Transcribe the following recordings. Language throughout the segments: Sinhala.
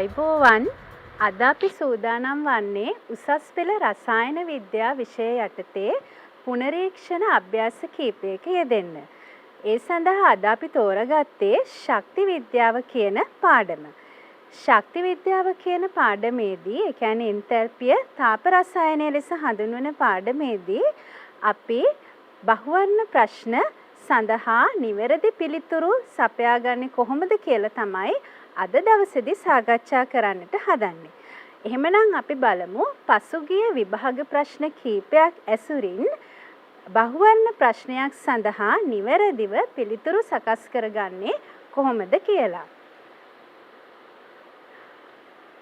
ආයිබෝවන් අද අපි සූදානම් වන්නේ උසස් පෙළ රසායන විද්‍යා විෂය යටතේ පුනරීක්ෂණ අභ්‍යාස කීපයක යෙදෙන්න. ඒ සඳහා අද අපි තෝරගත්තේ ශක්ති විද්‍යාව කියන පාඩම. ශක්ති විද්‍යාව කියන පාඩමේදී, ඒ කියන්නේ එන්තැල්පිය තාප රසායනය ලෙස හඳුන්වන පාඩමේදී අපි බහුවර්ණ ප්‍රශ්න සඳහා නිවැරදි පිළිතුරු සපයාගන්නේ කොහොමද කියලා තමයි අද දවසේදී සාකච්ඡා කරන්නට හදන්නේ. එහෙමනම් අපි බලමු පසුගිය විභාග ප්‍රශ්න කීපයක් ඇසුරින් බහුවර්ණ ප්‍රශ්නයක් සඳහා නිවැරදිව පිළිතුරු සකස් කරගන්නේ කොහොමද කියලා.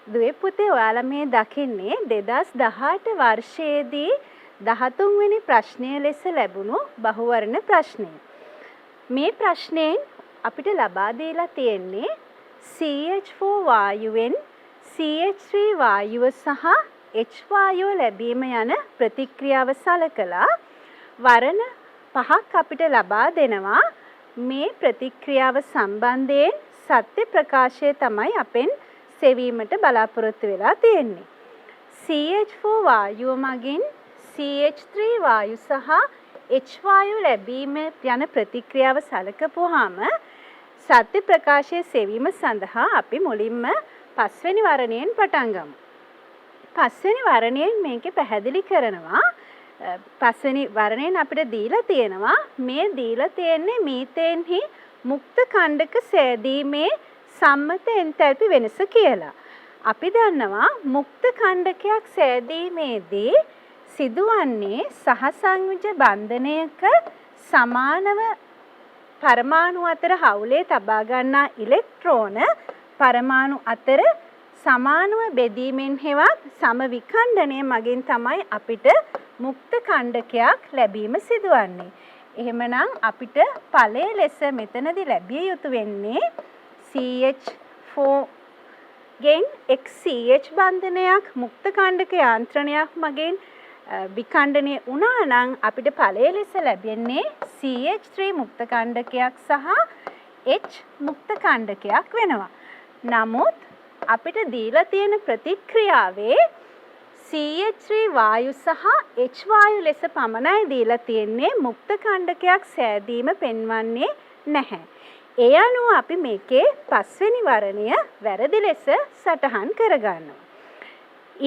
දුවේ පුතේ ඔයාලා මේ දකින්නේ 2018 වර්ෂයේදී 13 වෙනි ප්‍රශ්නය ලෙස ලැබුණු බහුවර්ණ ප්‍රශ්නය. මේ ප්‍රශ්නයෙන් අපිට ලබා දීලා තියෙන්නේ CH4 වායුවෙන් CH3 වායුව සහ H වායුව ලැබීම යන ප්‍රතික්‍රියාව සලකලා වර්ණ පහක් අපිට ලබා දෙනවා. මේ ප්‍රතික්‍රියාව සම්බන්ධයෙන් සත්‍ය ප්‍රකාශය තමයි අපෙන් සෙවීමට බලාපොරොත්තු වෙලා තියෙන්නේ. CH4 වායුව මගින් CH3 වායු සහ H වායු ලැබීම යන ප්‍රතික්‍රියාව සලකපුවාම සත්‍ය ප්‍රකාශයේ සෙවීම සඳහා අපි මුලින්ම පස්වෙනි වර්ණයෙන් පටන් ගමු. පස්වෙනි වර්ණයෙන් මේකේ පැහැදිලි කරනවා. පස්වෙනි වර්ණයෙන් අපිට දීලා තියෙනවා මේ දීලා තියෙන්නේ මීතේන්හි මුක්ත ඛණ්ඩක සෑදීමේ සම්මත එන්තැල්පි වෙනස කියලා. අපි දන්නවා මුක්ත ඛණ්ඩකයක් සෑදීමේදී සිදුවන්නේ සහසංයුජ බන්ධනයක සමානව පරමාණු අතර හවුලේ තබා ගන්නා ඉලෙක්ට්‍රෝන පරමාණු අතර සමානව බෙදීමෙන් හෙවත් සමවිඛණ්ඩනය මගින් තමයි අපිට මුක්ත ඛණ්ඩකයක් ලැබීම සිදුවන්නේ. එහෙමනම් අපිට ඵලය ලෙස මෙතනදී ලැබිය යුතු වෙන්නේ CH4 ගෙන් XCH බන්ධනයක් මුක්ත ඛණ්ඩක යාන්ත්‍රණයක් මගින් විඛණ්ඩනය වුණා නම් අපිට ඵලය ලෙස ලැබෙන්නේ CH3 මුක්ත ඛණ්ඩකයක් සහ H මුක්ත ඛණ්ඩකයක් වෙනවා. නමුත් අපිට දීලා තියෙන ප්‍රතික්‍රියාවේ CH3 වායු සහ H වායු ලෙස පමණයි දීලා තියෙන්නේ. මුක්ත ඛණ්ඩකයක් සෑදීම පෙන්වන්නේ නැහැ. ඒ අනුව අපි මේකේ පස්වෙනි වර්ණය වැරදි ලෙස සටහන් කරගන්නවා.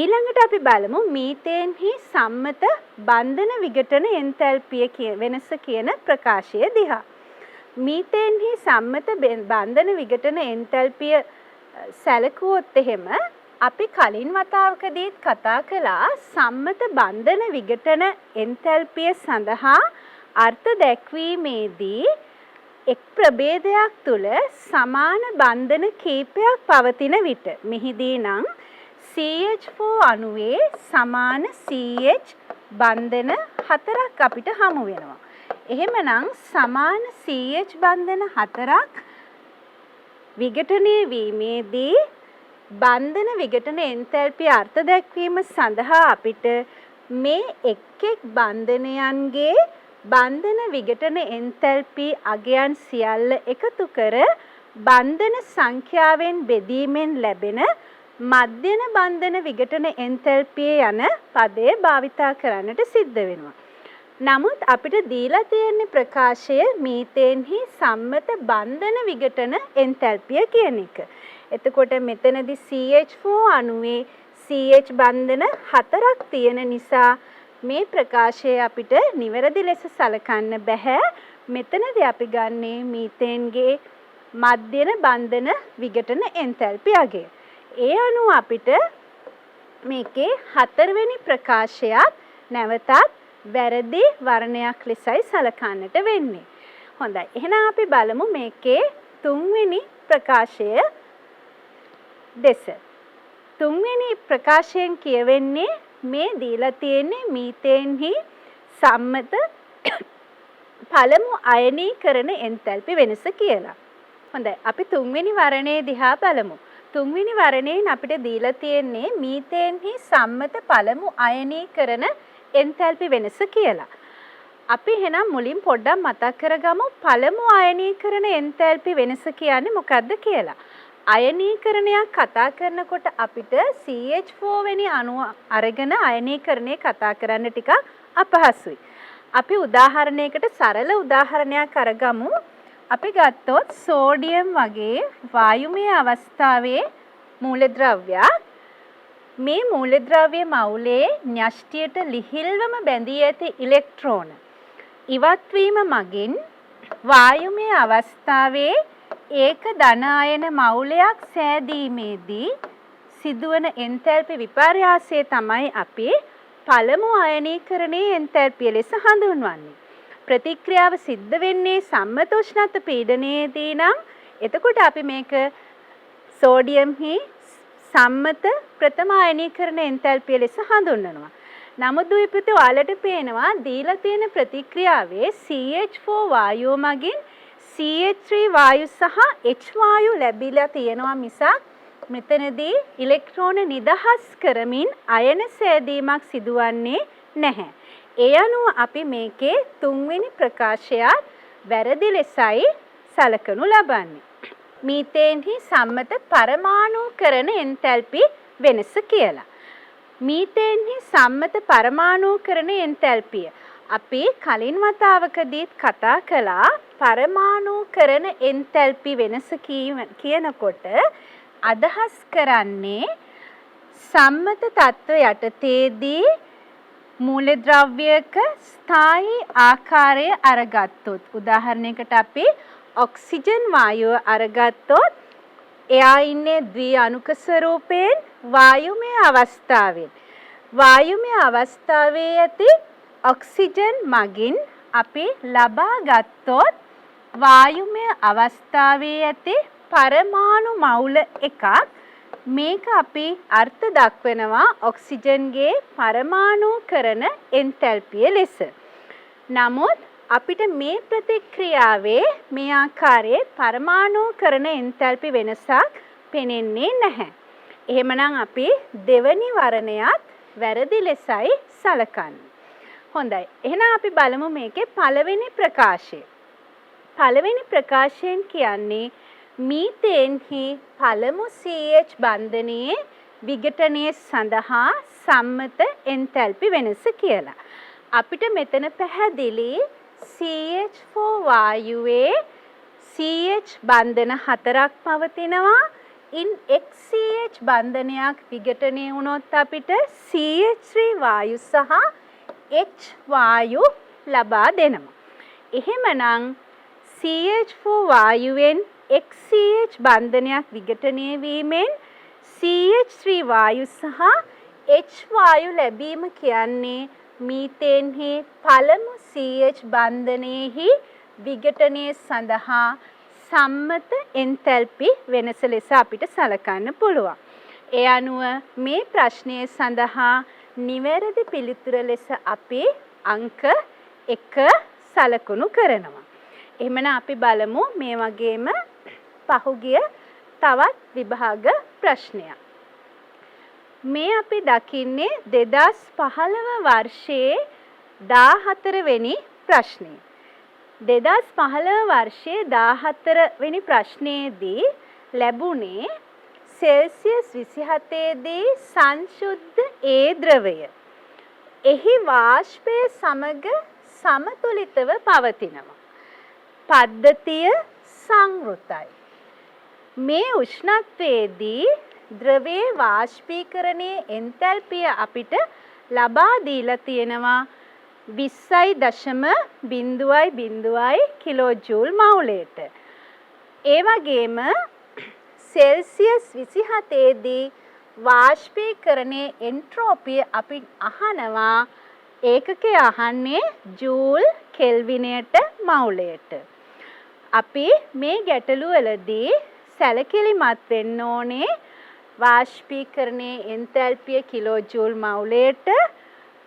ඊළඟට අපි බලමු මීතේන්හි සම්මත බන්ධන විඝටන එන්තැල්පිය වෙනස කියන ප්‍රකාශය දිහා. මීතේන්හි සම්මත බන්ධන විඝටන එන්තැල්පිය සැලකුවොත් එහෙම අපි කලින් වතාවකදීත් කතා කළා සම්මත බන්ධන විඝටන එන්තැල්පිය සඳහා අර්ථ දැක්වීමේදී එක් ප්‍රභේදයක් තුල සමාන බන්ධන කීපයක් පවතින විට මෙහිදී නම් CH4 අණුවේ සමාන CH බන්ධන 4ක් අපිට හමු වෙනවා. එහෙමනම් සමාන CH බන්ධන 4ක් විඝටනය වීමේදී බන්ධන විඝටන එන්තැල්පිය අර්ථ දැක්වීම සඳහා අපිට මේ එක් එක් බන්ධනයන්ගේ බන්ධන විඝටන එන්තැල්පි අගයන් සියල්ල එකතු කර බන්ධන සංඛ්‍යාවෙන් බෙදීමෙන් ලැබෙන මධ්‍යන බන්ධන විඝටන එන්තැල්පිය යන පදය භාවිතා කරන්නට සිද්ධ වෙනවා. නමුත් අපිට දීලා තියෙන ප්‍රකාශය මීතේන්හි සම්මත බන්ධන විඝටන එන්තැල්පිය කියන එක. එතකොට මෙතනදී CH4 අණුවේ CH බන්ධන 4ක් තියෙන නිසා මේ ප්‍රකාශය අපිට නිවැරදි ලෙස සලකන්න බෑ. මෙතනදී අපි ගන්නේ මීතේන්ගේ මධ්‍යන බන්ධන විඝටන එන්තැල්පි අගය. ඒ අනුව අපිට මේකේ 4 වෙනි ප්‍රකාශයත් නැවතත් වැරදි වර්ණයක් ලෙසයි සලකන්නට වෙන්නේ. හොඳයි. එහෙනම් අපි බලමු මේකේ 3 වෙනි ප්‍රකාශය දෙස. 3 වෙනි ප්‍රකාශයෙන් කියවෙන්නේ මේ දීලා තියෙන්නේ මීතේන්හි සම්මත පළමු අයනීකරණ එන්තැල්පි වෙනස කියලා. හොඳයි. අපි 3 වෙනි වර්ණයේ දිහා බලමු. 3 වෙනි වර්ණයෙන් අපිට දීලා තියෙන්නේ මීතේන්හි සම්මත පළමු අයනීකරණ එන්තැල්පි වෙනස කියලා. අපි එහෙනම් මුලින් පොඩ්ඩක් මතක් කරගමු පළමු අයනීකරණ එන්තැල්පි වෙනස කියන්නේ මොකක්ද කියලා. අයනීකරණයක් කතා කරනකොට අපිට CH4 වෙනි අණුව අරගෙන අයනීකරණය කතා කරන්න ටිකක් අපහසුයි. අපි උදාහරණයකට සරල උදාහරණයක් අරගමු. අපි ගත්තොත් සෝඩියම් වගේ වායුමය අවස්ථාවේ මූලද්‍රව්‍යයක්. මේ මූලද්‍රව්‍ය මවුලේ න්‍යෂ්ටියට ලිහිල්වම බැඳී ඇති ඉලෙක්ට්‍රෝන ඉවත් වීම මගින් වායුමය අවස්ථාවේ ඒක ධන අයන මවුලයක් සෑදීමේදී සිදුවන එන්තැල්පි විපර්යාසය තමයි අපි පළමු අයනීකරණයේ එන්තැල්පිය ලෙස හඳුන්වන්නේ. ප්‍රතික්‍රියාව සිද්ධ වෙන්නේ සම්මත උෂ්ණත්ව පීඩනයේදී නම් එතකොට අපි මේක සෝඩියම්හි සම්මත ප්‍රථම අයනීකරණ එන්තැල්පිය ලෙස හඳුන්වනවා. නමුත් දුපිතේ ඔයාලට පේනවා දීලා තියෙන ප්‍රතික්‍රියාවේ CH4 වායුව මගින් CH3 වායු සහ H වායු ලැබිලා තියෙනවා මිසක් මෙතනදී ඉලෙක්ට්‍රෝන නිදහස් කරමින් අයන සෑදීමක් සිදුවන්නේ නැහැ. ඒ අනුව අපි මේකේ තුන්වෙනි ප්‍රකාශයත් වැරදි ලෙසයි සලකනු ලබන්නේ. මීතේන්හි සම්මත පරමාණුකරණ එන්තැල්පි වෙනස කියලා. මීතේන්හි සම්මත පරමාණුකරණ එන්තැල්පිය අපි කලින් වතාවකදීත් කතා කළා. පරමාණුකරණ එන්තැල්පි වෙනස කියනකොට අදහස් කරන්නේ සම්මත තත්ත්ව යටතේදී මූලද්‍රව්‍යයක ස්ථායී ආකාරය අරගත්තොත් උදාහරණයකට අපි ඔක්සිජන් වායුව අරගත්තොත් එයා ඉන්නේ ද්වි අණුක ස්වරූපයෙන් වායුමය අවස්ථාවෙන්. වායුමය අවස්ථාවේ ඇති ඔක්සිජන් මගින් අපි ලබා ගත්තොත් වායුමය අවස්ථාවේ ඇති පරමාණු මවුල එකක්. මේක අපි අර්ථ දක්වනවා ඔක්සිජන්ගේ පරමාණුකරණ එන්තැල්පිය ලෙස. නමුත් අපිට මේ ප්‍රතික්‍රියාවේ මේ ආකාරයේ පරමාණුකරණ එන්තැල්පි වෙනසක් පෙනෙන්නේ නැහැ. එහෙමනම් අපි දෙවනි වර්ණයත් වැරදි ලෙසයි සලකන්නේ. හොඳයි. එහෙනම් අපි බලමු මේකේ පළවෙනි ප්‍රකාශය. පළවෙනි ප්‍රකාශයෙන් කියන්නේ මීතේන්හි පළමු CH බන්ධනයේ විඝටනය සඳහා සම්මත එන්තැල්පි වෙනස කියලා. අපිට මෙතන පැහැදිලි CH4 වායුවේ CH බන්ධන 4ක් පවතිනවා. ඉන් එක් CH බන්ධනයක් විඝටනය වුණොත් අපිට CH3 වායු සහ H වායු ලබා දෙනවා. එහෙමනම් CH4 වායුවෙන් එක් CH බන්ධනයක් විඝටනය වීමෙන් CH3 වායු සහ H වායු ලැබීම කියන්නේ මීතේන්හි පළමු CH බන්ධනයේහි විඝටනය සඳහා සම්මත එන්තැල්පි වෙනස ලෙස අපිට සලකන්න පුළුවන්. ඒ අනුව මේ ප්‍රශ්නය සඳහා නිවැරදි පිළිතුර ලෙස අපි අංක 1 සලකුණු කරනවා. එහෙමනම් අපි බලමු මේ වගේම පහුගිය තවත් විභාග ප්‍රශ්නයක්. මේ අපි දකින්නේ 2015 වර්ෂයේ 14 වෙනි ප්‍රශ්නය. 2015 වර්ෂයේ 14 වෙනි ප්‍රශ්නයේදී ලැබුණේ සෙල්සියස් 27 දී සංශුද්ධ ඒ ද්‍රවය එහි වාෂ්පය සමග සමතුලිතව පවතිනවා. පද්ධතිය සංවෘතයි. මේ උෂ්ණත්වයේදී ද්‍රවයේ වාෂ්පීකරණයේ එන්තැල්පිය අපිට ලබා දීලා තියෙනවා 20.000 කිලෝජූල් මවුලයට. ඒ වගේම සෙල්සියස් 27 දී වාෂ්පීකරණයේ එන්ට්‍රෝපිය අපි අහනවා ඒකකය අහන්නේ ජූල් කෙල්විනයට මවුලයට. අපි මේ ගැටලු වලදී සැලකිලිමත් වෙන්න ඕනේ වාෂ්පීකරණයේ එන්තැල්පිය කිලෝජූල් මවුලයට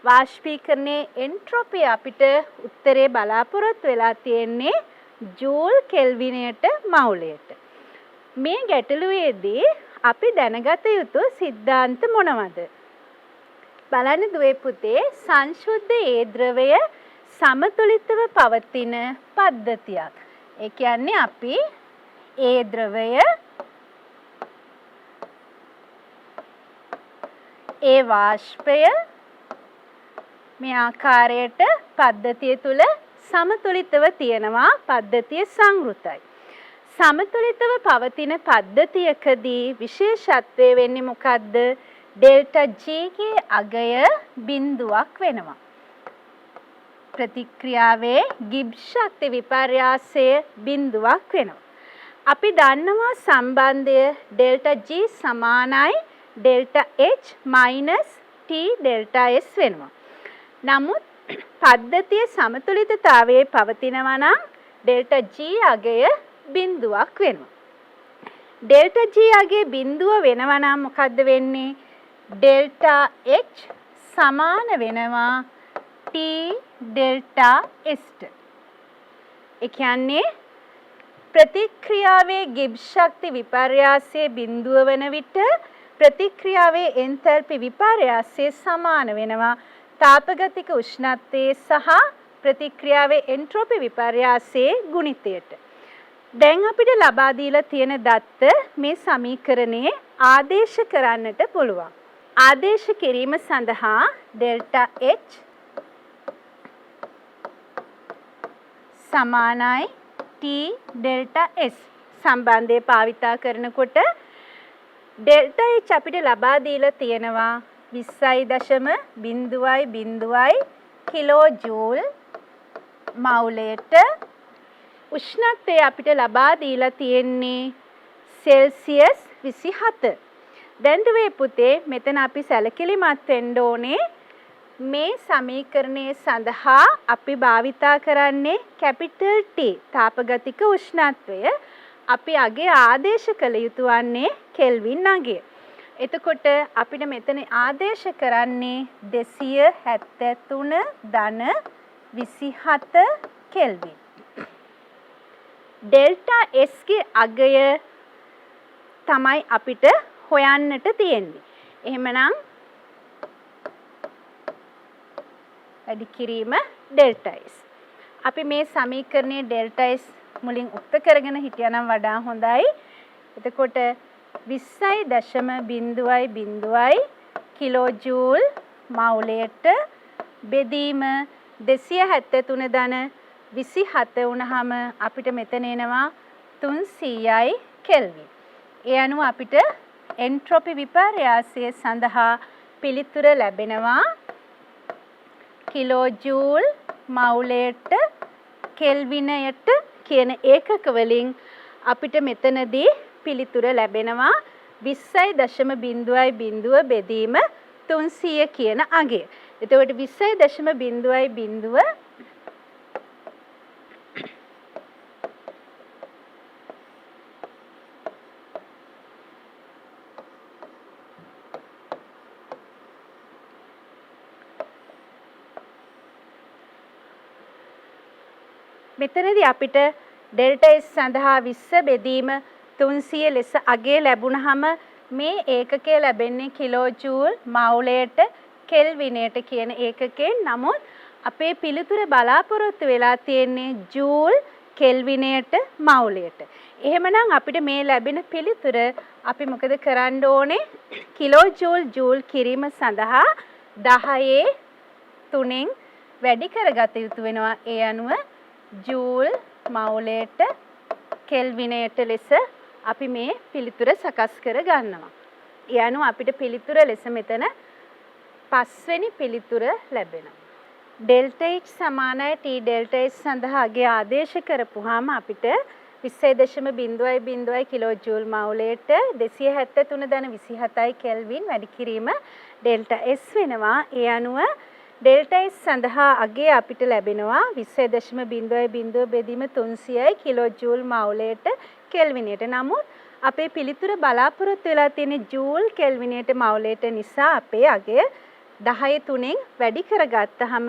වාෂ්පීකරණයේ එන්ට්‍රොපිය අපිට උත්තරේ බලාපොරොත්තු වෙලා තියෙන්නේ ජූල් කෙල්විනයට මවුලයට. මේ ගැටලුවේදී අපි දැනගත යුතු සිද්ධාන්ත මොනවද? බලන්න දුවේ පුතේ සංශුද්ධ ඒ ද්‍රවය සමතුලිතව පවතින පද්ධතියක්. ඒ කියන්නේ අපි ඒ ද්‍රවය ඒ වාෂ්පය මේ ආකාරයට පද්ධතිය තුල සමතුලිතව තියෙනවා. පද්ධතිය සංවෘතයි. සමතුලිතව පවතින පද්ධතියකදී විශේෂත්වය වෙන්නේ මොකද්ද? ඩෙල්ටා G ගේ අගය බිඳුවක් වෙනවා. ප්‍රතික්‍රියාවේ ගිබ්ස් ශක්ති විපර්යාසය බිඳුවක් වෙනවා. අපි දන්නවා සම්බන්ධය ඩෙල්ටා G සමානයි delta H minus T delta S වෙනවා. නමුත් පද්ධතිය සමතුලිතතාවයේ පවතිනවා නම් ඩෙල්ටා G අගය බිඳුවක් වෙනවා. ඩෙල්ටා G අගය බිඳුව වෙනවා නම් මොකද්ද වෙන්නේ? ඩෙල්ටා H සමාන වෙනවා T ඩෙල්ටා S ට. ඒ කියන්නේ ප්‍රතික්‍රියාවේ ගිබ්ස් ශක්ති විපර්යාසයේ බිඳුව වන විට ප්‍රතික්‍රියාවේ එන්තල්පි විපර්යාසය සමාන වෙනවා තාපගතික උෂ්ණත්වයේ සහ ප්‍රතික්‍රියාවේ එන්ට්‍රොපි විපර්යාසයේ ගුණිතයට. දැන් අපිට ලබා දීලා තියෙන දත්ත මේ සමීකරණයේ ආදේශ කරන්නට පුළුවන්. ආදේශ කිරීම සඳහා ඩෙල්ටා H සමානයි T ඩෙල්ටා S සම්බන්ධය භාවිතා කරනකොට ඩෙල්ටා H අපිට ලබා දීලා තියෙනවා 20.0 කිලෝ ජූල් මවුලයට. උෂ්ණත්වය අපිට ලබා දීලා තියෙන්නේ සෙල්සියස් 27. දැන් දුවේ පුතේ මෙතන අපි සැලකිලිමත් වෙන්න ඕනේ මේ සමීකරණය සඳහා අපි භාවිතා කරන්නේ කැපිටල් T තාපගතික උෂ්ණත්වය. අපි අගේ ආදේශ කළ යුතු වන්නේ කෙල්වින් අගය. එතකොට අපිට මෙතන ආදේශ කරන්නේ 273.27 කෙල්වින්. ඩෙල්ටා S ගේ අගය තමයි අපිට හොයන්නට තියෙන්නේ. එහෙමනම් වැඩි කිරීම ඩෙල්ටා S. අපි මේ සමීකරණයේ ඩෙල්ටා S මුලින් උක්ත කරගෙන හිටියනම් වඩා හොඳයි. එතකොට 20.0 කිලෝ ජූල් මවුලයට බෙදීම 273.27 වුණාම අපිට මෙතන එනවා 300යි කෙල්වින්. ඒ අනුව අපිට එන්ට්‍රොපි විපර්යාසය සඳහා පිළිතුර ලැබෙනවා කිලෝ ජූල් මවුලයට කෙල්විනයට කියන ඒකක වලින් අපිට මෙතනදී පිළිතුර ලැබෙනවා 20.0 බෙදීම 300 කියන අගය. එතකොට 20.0 මෙතනදී අපිට ඩෙල්ටා S සඳහා 20 බෙදීම 300 ලෙස අගය ලැබුණාම මේ ඒකකය ලැබෙන්නේ කිලෝ ජූල් මවුලයට කෙල්විනයට කියන ඒකකයෙන්. නමුත් අපේ පිළිතුර බලාපොරොත්තු වෙලා තියෙන්නේ ජූල් කෙල්විනයට මවුලයට. එහෙමනම් අපිට මේ ලැබෙන පිළිතුර අපි මොකද කරන්න ඕනේ? කිලෝ ජූල් කිරීම සඳහා 10 වැඩි කරගත යුතු වෙනවා. ඒ අනුව ජූල් මවුලයට කෙල්විනයට ලෙස අපි මේ පිළිතුර සකස් කර ගන්නවා. ඒ අනුව අපිට පිළිතුර ලෙස මෙතන 5 වෙනි පිළිතුර ලැබෙනවා. ඩෙල්ටා H සමානයි T ඩෙල්ටා S සඳහා අගේ ආදේශ කරපුවාම අපිට 20.0 කිලෝ ජූල් මවුලයට 273.27 කෙල්වින් වැඩි කිරීම ඩෙල්ටා S වෙනවා. ඒ අනුව ඩෙල්ටා S සඳහා අගේ අපිට ලැබෙනවා 20.0 බෙදීම 300යි කිලෝ ජූල් මවුලයට කෙල්විනයට. නමුත් අපේ පිළිතුර බලාපොරොත්තු වෙලා තියෙන ජූල් කෙල්විනයට මවුලයට නිසා අපේ අගය 10 වැඩි කරගත්තාම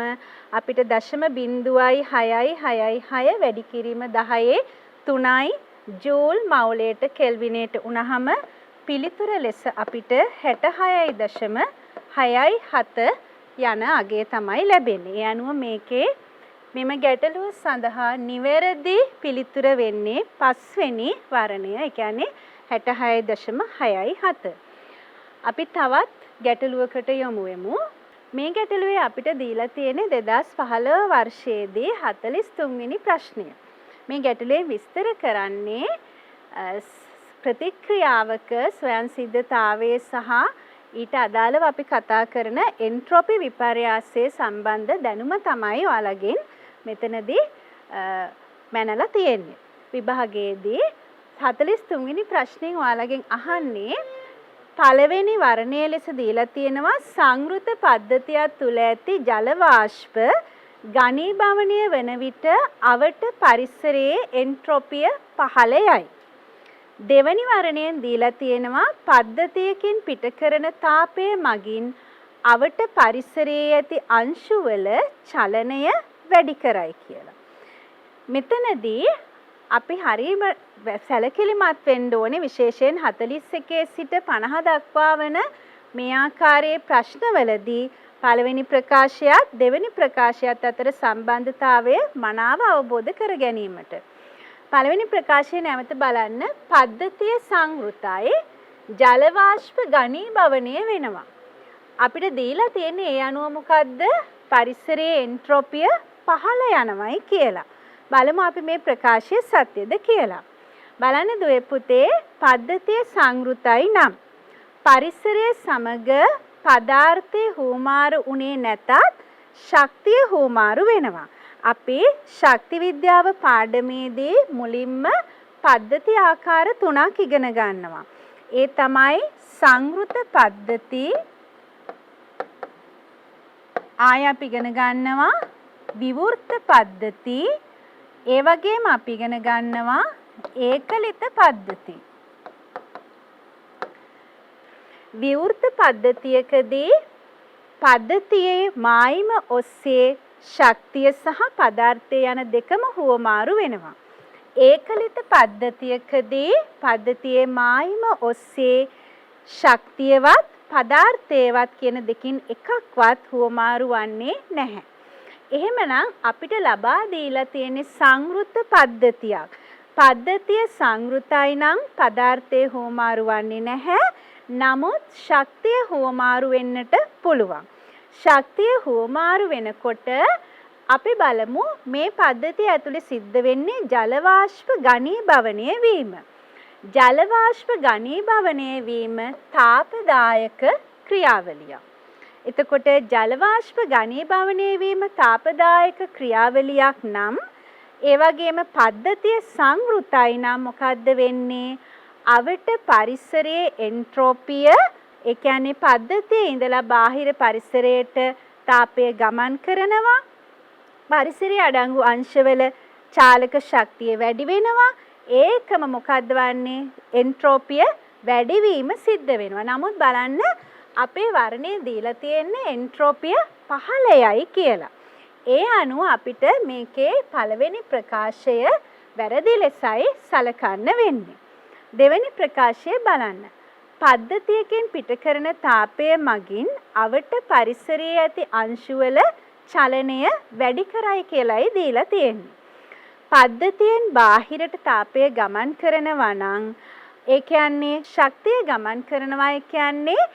අපිට 0.666 වැඩි කිරීම 10 ජූල් මවුලයට කෙල්විනයට උනහම පිළිතුර ලෙස අපිට 66.67 යන අගය තමයි ලැබෙන්නේ. ඒ අනුව මේකේ මෙම ගැටලුව සඳහා නිවැරදි පිළිතුර වෙන්නේ 5 වෙනි වර්ණය. ඒ කියන්නේ 66.67. අපි තවත් ගැටලුවකට යොමු වෙමු. මේ ගැටලුවේ අපිට දීලා තියෙන්නේ 2015 වර්ෂයේදී 43 වෙනි ප්‍රශ්නය. මේ ගැටලුවේ විස්තර කරන්නේ ප්‍රතික්‍රියාවක ස්වයං සිද්ධතාවය සහ ඊට අදාළව අපි කතා කරන එන්ට්‍රොපි විපර්යාසය සම්බන්ධ දැනුම තමයි ඔයාලගෙන් මෙතනදී මැනලා තියෙන්නේ. විභාගයේදී 43 වෙනි ප්‍රශ්نين ඔයාලගෙන් අහන්නේ පළවෙනි වර්ණය ලෙස දීලා තියෙනවා සංවෘත පද්ධතිය තුළ ඇති ජල වාෂ්ප ඝනීභවනය වන විට අවට පරිසරයේ එන්ට්‍රොපිය පහළ යයි. දෙවැනි වර්ණයෙන් දීලා තියෙනවා පද්ධතියකින් පිට කරන තාපය මගින් අවට පරිසරයේ ඇති අංශුවල චලනය වැඩි කරයි කියලා. මෙතනදී අපි හරියම සැලකිලිමත් වෙන්න ඕනේ විශේෂයෙන් 41 සිට 50 දක්වා වන මේ ආකාරයේ ප්‍රශ්නවලදී පළවෙනි ප්‍රකාශයත් දෙවෙනි ප්‍රකාශයත් අතර සම්බන්ධතාවය මනාව අවබෝධ කර ගැනීමට. පළවෙනි ප්‍රකාශය නැවත බලන්න පද්ධතිය සංවෘතයි ජල වාෂ්ප ඝනීභවනය වෙනවා. අපිට දීලා තියෙන්නේ ඒ අනුව මොකද්ද පරිසරයේ එන්ට්‍රොපිය පහළ යනවායි කියලා. බලමු අපි මේ ප්‍රකාශය සත්‍යද කියලා. බලන්න දුවේ පුතේ පද්ධතිය සංවෘතයි නම් පරිසරයේ සමග පදාර්ථයේ හුවමාරු උනේ නැතත් ශක්තිය හුවමාරු වෙනවා. අපි ශක්ති විද්‍යාව පාඩමේදී මුලින්ම පද්ධති ආකාර 3ක් ඉගෙන ගන්නවා. ඒ තමයි සංවෘත පද්ධති ආය අපි ඉගෙන ගන්නවා විවෘත පද්ධති ඒ වගේම අපි ඉගෙන ගන්නවා ඒකලිත පද්ධති. විවෘත පද්ධතියකදී පද්ධතියේ මායිම ඔස්සේ ශක්තිය සහ පදාර්ථය යන දෙකම හුවමාරු වෙනවා. ඒකලිත පද්ධතියකදී පද්ධතියේ මායිම ඔස්සේ ශක්තියවත් පදාර්ථයවත් කියන දෙකින් එකක්වත් හුවමාරු වන්නේ නැහැ. එහෙමනම් අපිට ලබා දීලා තියෙන සංවෘත පද්ධතියක්. පද්ධතිය සංවෘතයි නම් පදාර්ථය හුවමාරු වන්නේ නැහැ. නමුත් ශක්තිය හුවමාරු වෙන්නට පුළුවන්. ශක්තිය හුවමාරු වෙනකොට අපි බලමු මේ පද්ධතිය ඇතුලේ සිද්ධ වෙන්නේ ජල වාෂ්ප ඝනීභවනය වීම. ජල වාෂ්ප ඝනීභවනය වීම තාපදායක ක්‍රියාවලියක්. එතකොට ජල වාෂ්ප ඝනීභවනය වීම තාපදායක ක්‍රියාවලියක් නම් ඒ වගේම පද්ධතිය සංවෘතයි නම් මොකද්ද වෙන්නේ? අවට පරිසරයේ එන්ට්‍රොපිය ඒ කියන්නේ පද්ධතියේ ඉඳලා බාහිර පරිසරයට තාපය ගමන් කරනවා. පරිසරයේ අඩංගු අංශවල චාලක ශක්තිය වැඩි වෙනවා. ඒකම මොකද්ද වන්නේ? එන්ට්‍රොපිය වැඩිවීම සිද්ධ වෙනවා. නමුත් බලන්න අපේ වර්ණයේ දීලා තියෙන්නේ එන්ට්‍රොපිය 15යි කියලා. ඒ අනුව අපිට මේකේ පළවෙනි ප්‍රකාශය වැරදි ලෙසයි සලකන්න වෙන්නේ. දෙවෙනි ප්‍රකාශය බලන්න. පද්ධතියකින් පිට කරන තාපය මගින් අවට පරිසරයේ ඇති අංශුවල චලනය වැඩි කරයි කියලායි දීලා තියෙන්නේ. පද්ධතියෙන් බාහිරට තාපය ගමන් කරනවා නම් ඒ කියන්නේ ශක්තිය ගමන් කරනවා කියන්නේ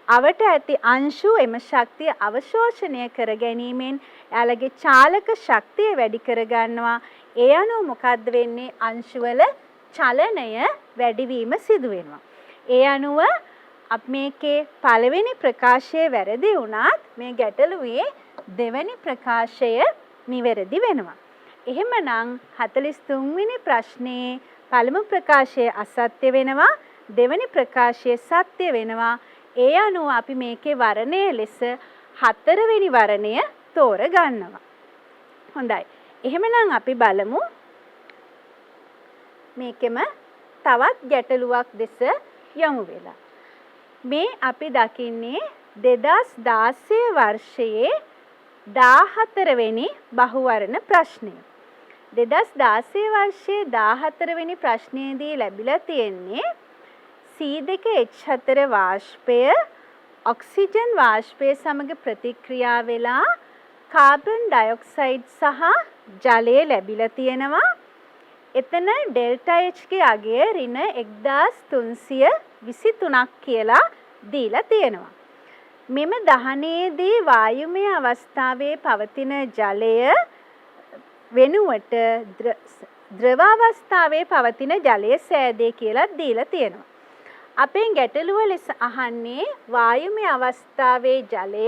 අවට ඇති අංශු එම ශක්තිය අවශෝෂණය කර ගැනීමෙන් එයාලගේ චාලක ශක්තිය වැඩි කර ගන්නවා. ඒ අනුව මොකද්ද වෙන්නේ? අංශුවල චලනය වැඩිවීම සිදු වෙනවා. ඒ අනුව මේකේ පළවෙනි ප්‍රකාශය වැරදි වුණත් මේ ගැටලුවේ දෙවෙනි ප්‍රකාශය නිවැරදි වෙනවා. එහෙමනම් 43 වෙනි ප්‍රශ්නේ පළමු ප්‍රකාශය අසත්‍ය වෙනවා, දෙවෙනි ප්‍රකාශය සත්‍ය වෙනවා. ඒ අනුව අපි මේකේ වර්ණය ලෙස 4 වෙනි වර්ණය තෝර ගන්නවා. හොඳයි. එහෙමනම් අපි බලමු මේකෙම තවත් ගැටලුවක් දෙස යමු වෙලා. මේ අපි දකින්නේ 2016 වර්ෂයේ 14 වෙනි බහුවර්ණ ප්‍රශ්නය. 2016 වර්ෂයේ 14 වෙනි ප්‍රශ්නයේදී ලැබිලා තියෙන්නේ C2H4 වාෂ්පය ඔක්සිජන් වාෂ්පය සමග ප්‍රතික්‍රියා වෙලා කාබන් ඩයොක්සයිඩ් සහ ජලය ලැබිලා තියෙනවා. එතන ඩෙල්ටා H ගේ අගය ඍණ 1323ක් කියලා දීලා තියෙනවා. මෙම දහනයේදී වායුමය අවස්ථාවේ පවතින ජලය වෙනුවට ද්‍රව අවස්ථාවේ පවතින ජලය සෑදේ කියලා දීලා තියෙනවා. අපෙන් ගැටලුව ලෙස අහන්නේ වායුමය අවස්ථාවේ ජලය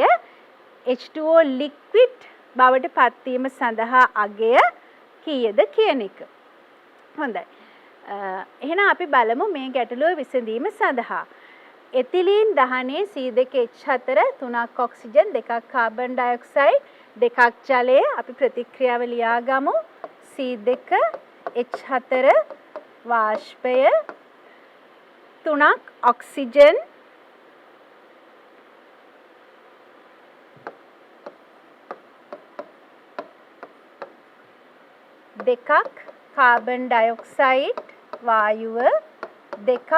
H2O liquid බවට පත්වීම සඳහා අගය කීයද කියන එක. හොඳයි. එහෙනම් අපි බලමු මේ ගැටලුව විසඳීම සඳහා. එතිලීන් දහනයේ C2H4 3ක් ඔක්සිජන් 2ක් කාබන් ඩයොක්සයිඩ් 2ක් ජලය අපි ප්‍රතික්‍රියාව ලියාගමු. C2H4 වාෂ්පය 3ක් ඔක්සිජන් 2ක් කාබන් ඩයොක්සයිඩ් වායුව 2ක්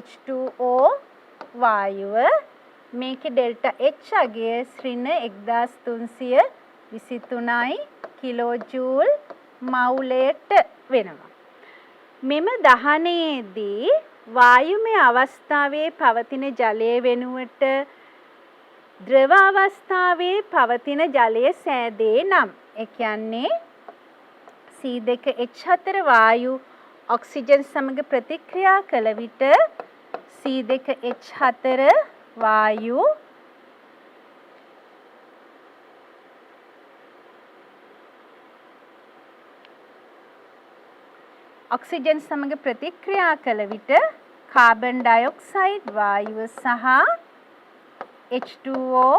H2O වායුව මේකේ ඩෙල්ටා H අගය ඍණ 1323යි කිලෝජූල් මවුලයට වෙනවා. මෙම දහනයේදී වායුමය අවස්ථාවේ පවතින ජලය වෙනුවට ද්‍රව අවස්ථාවේ පවතින ජලය සෑදේ නම් ඒ කියන්නේ C2H4 වායු ඔක්සිජන් සමග ප්‍රතික්‍රියා කළ විට C2H4 වායු ඔක්සිජන් සමග ප්‍රතික්‍රියා කළ විට කාබන් ඩයොක්සයිඩ් වායුව සහ H2O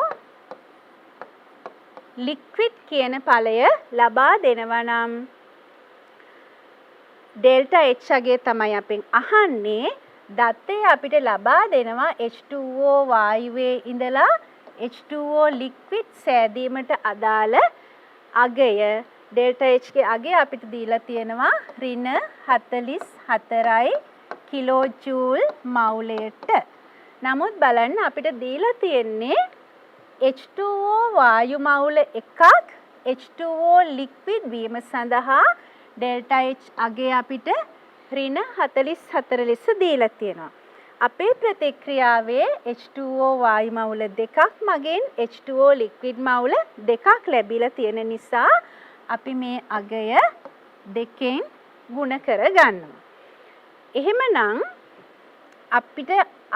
liquid කියන ඵලය ලබා දෙනවා නම් ඩෙල්ටා H අගය තමයි අපෙන් අහන්නේ. දත්තේ අපිට ලබා දෙනවා H2O වායුවේ ඉඳලා H2O liquid සෑදීමට අදාළ අගය. ඩෙල්ටා H ගේ අගය අපිට දීලා තියෙනවා ඍණ 44යි කිලෝජූල් මවුලයට. නමුත් බලන්න අපිට දීලා තියෙන්නේ H2O වායු මවුල එකක් H2O liquid වීම සඳහා ඩෙල්ටා H අගය අපිට ඍණ 44 ලෙස දීලා තියෙනවා. අපේ ප්‍රතික්‍රියාවේ H2O වායු මවුල දෙකක් මගෙන් H2O liquid මවුල දෙකක් ලැබිලා තියෙන නිසා අපි මේ අගය දෙකෙන් ගුණ කර ගන්නවා. එහෙමනම් අපිට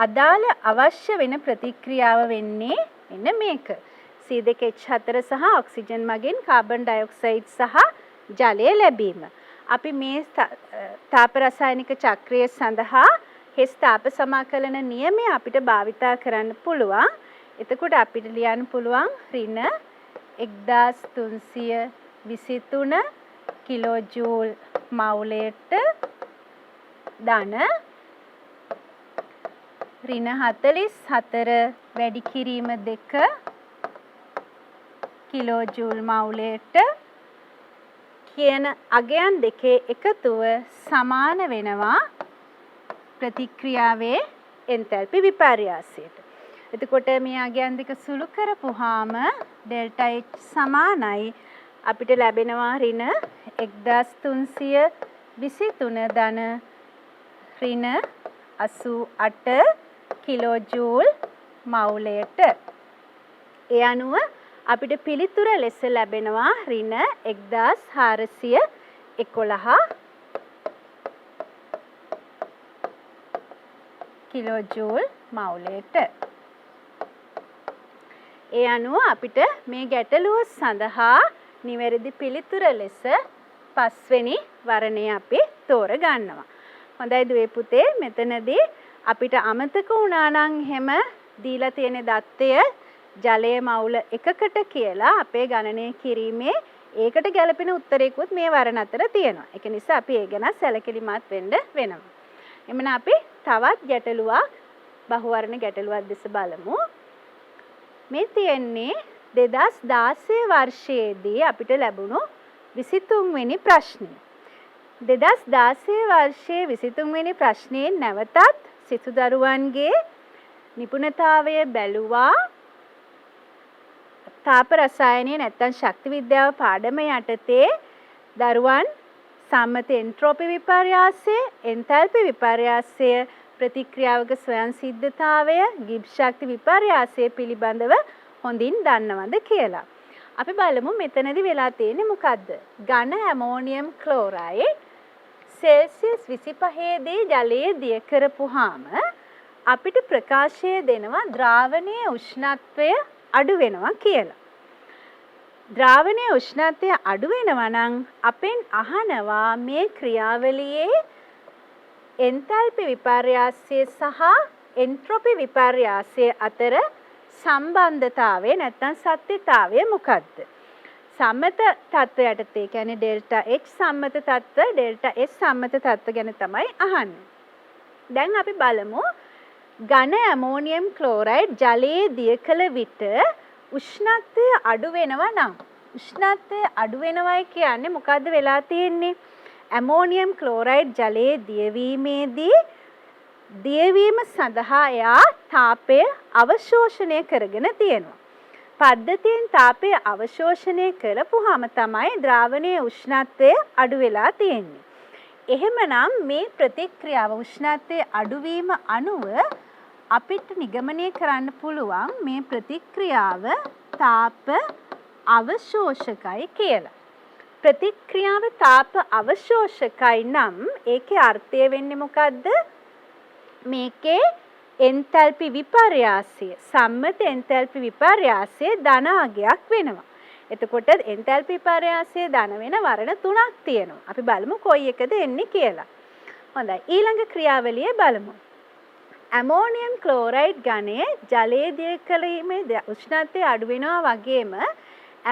අදාළ අවශ්‍ය වෙන ප්‍රතික්‍රියාව වෙන්නේ මෙන්න මේක. C2H4 සහ ඔක්සිජන් මගින් කාබන් ඩයොක්සයිඩ් සහ ජලය ලැබීම. අපි මේ තාප රසායනික චක්‍රය සඳහා හෙස් තාප සමාකලන නියමය අපිට භාවිතා කරන්න පුළුවන්. එතකොට අපිට ලියන්න පුළුවන් ඍණ 1323 කිලෝජූල් මවුලයට ධන ඍණ 44 වැඩි කිරීම 2 කිලෝජූල් මවුලයට කියන අගයන් දෙකේ එකතුව සමාන වෙනවා ප්‍රතික්‍රියාවේ එන්තැල්පි විපර්යාසයට. එතකොට මේ අගයන් දෙක සුළු කරපුවාම ඩෙල්ටා H සමානයි අපිට ලැබෙනවා ඍණ 1323 ධන ඍණ 88 කිලෝජූල් මවුලයට. ඒ අනුව අපිට පිළිතුර ලෙස ලැබෙනවා ඍණ 1411 කිලෝජූල් මවුලයට. ඒ අනුව අපිට මේ ගැටලුව සඳහා නිවැරදි පිළිතුර ලෙස පස්වෙනි වරණය අපි තෝරගන්නවා. හොඳයි දුවේ පුතේ, මෙතනදී අපිට අමතක වුණා නම් එහෙම දීලා තියෙන දත්තය ජලය මවුල එකකට කියලා අපේ ගණනය කිරීමේ ඒකට ගැලපෙන උත්තරයකුත් මේ වරණ අතර තියෙනවා. ඒක නිසා අපි ඒ ගැන සැලකිලිමත් වෙන්න වෙනවා. එමනම් අපි තවත් ගැටලුවක් බහුවර්ණ ගැටලුවක් දෙස බලමු. මේ තියෙන්නේ 2016 වර්ෂයේදී අපිට ලැබුණු 23 වෙනි ප්‍රශ්නය. 2016 වර්ෂයේ 23 වෙනි ප්‍රශ්නයේ නැවතත් සිසු දරුවන්ගේ නිපුණතාවය බැලුවා. තාප රසායනය නැත්නම් ශක්ති විද්‍යාව පාඩම යටතේ දරුවන් සම්මත එන්ට්‍රෝපි විපර්යාසය, එන්තැල්පි විපර්යාසය ප්‍රතික්‍රියාවක ස්වයං සිද්ධතාවය, ගිබ්ස් ශක්ති විපර්යාසය පිළිබඳව හොඳින් දන්නවද කියලා. අපි බලමු මෙතනදී වෙලා තියෙන්නේ මොකද්ද? ඝන ඇමෝනියම් ක්ලෝරයිඩ් සෙල්සියස් 25 දී ජලයේ දිය කරපුවාම අපිට ප්‍රකාශය දෙනවා ද්‍රාවණයේ උෂ්ණත්වය අඩු වෙනවා කියලා. ද්‍රාවණයේ උෂ්ණත්වය අඩු වෙනවා නම් අපෙන් අහනවා මේ ක්‍රියාවලියේ එන්තල්පි විපර්යාසය සහ එන්ට්‍රොපි විපර්යාසය අතර සම්බන්ධතාවය නැත්නම් සත්‍යතාවය මොකක්ද? සම්මත තත්ත්වය යටතේ කියන්නේ ඩෙල්ටා H සම්මත තත්ත්ව, ඩෙල්ටා S සම්මත තත්ත්ව ගැන තමයි අහන්නේ. දැන් අපි බලමු ඝන ඇමෝනියම් ක්ලෝරයිඩ් ජලයේ දිය කළ විට උෂ්ණත්වය අඩු වෙනවා නම් උෂ්ණත්වය අඩු වෙනවයි කියන්නේ මොකද්ද වෙලා තියෙන්නේ? ඇමෝනියම් ක්ලෝරයිඩ් ජලයේ දියවීමේදී දියවීම සඳහා එයා තාපය අවශෝෂණය කරගෙන තියෙනවා. පද්ධතියෙන් තාපය අවශෝෂණය කරපුවාම තමයි ද්‍රාවණයේ උෂ්ණත්වය අඩු වෙලා තියෙන්නේ. එහෙමනම් මේ ප්‍රතික්‍රියාව උෂ්ණත්වයේ අඩුවීම අනුව අපිට නිගමනය කරන්න පුළුවන් මේ ප්‍රතික්‍රියාව තාප අවශෝෂකයි කියලා. ප්‍රතික්‍රියාව තාප අවශෝෂකයි නම් ඒකේ අර්ථය වෙන්නේ මොකද්ද? මේකේ එන්තල්පි විපර්යාසය සම්මත එන්තල්පි විපර්යාසය ධන අගයක් වෙනවා. එතකොට එන්තල්පි විපර්යාසය ධන වෙන වර්ණ තුනක් තියෙනවා. අපි බලමු කොයි එකද එන්නේ කියලා. හොඳයි. ඊළඟ ක්‍රියාවලිය බලමු. ඇමෝනියම් ක්ලෝරයිඩ් ඝනය ජලයේ දිය කලීමේ උෂ්ණත්වය අඩු වෙනවා වගේම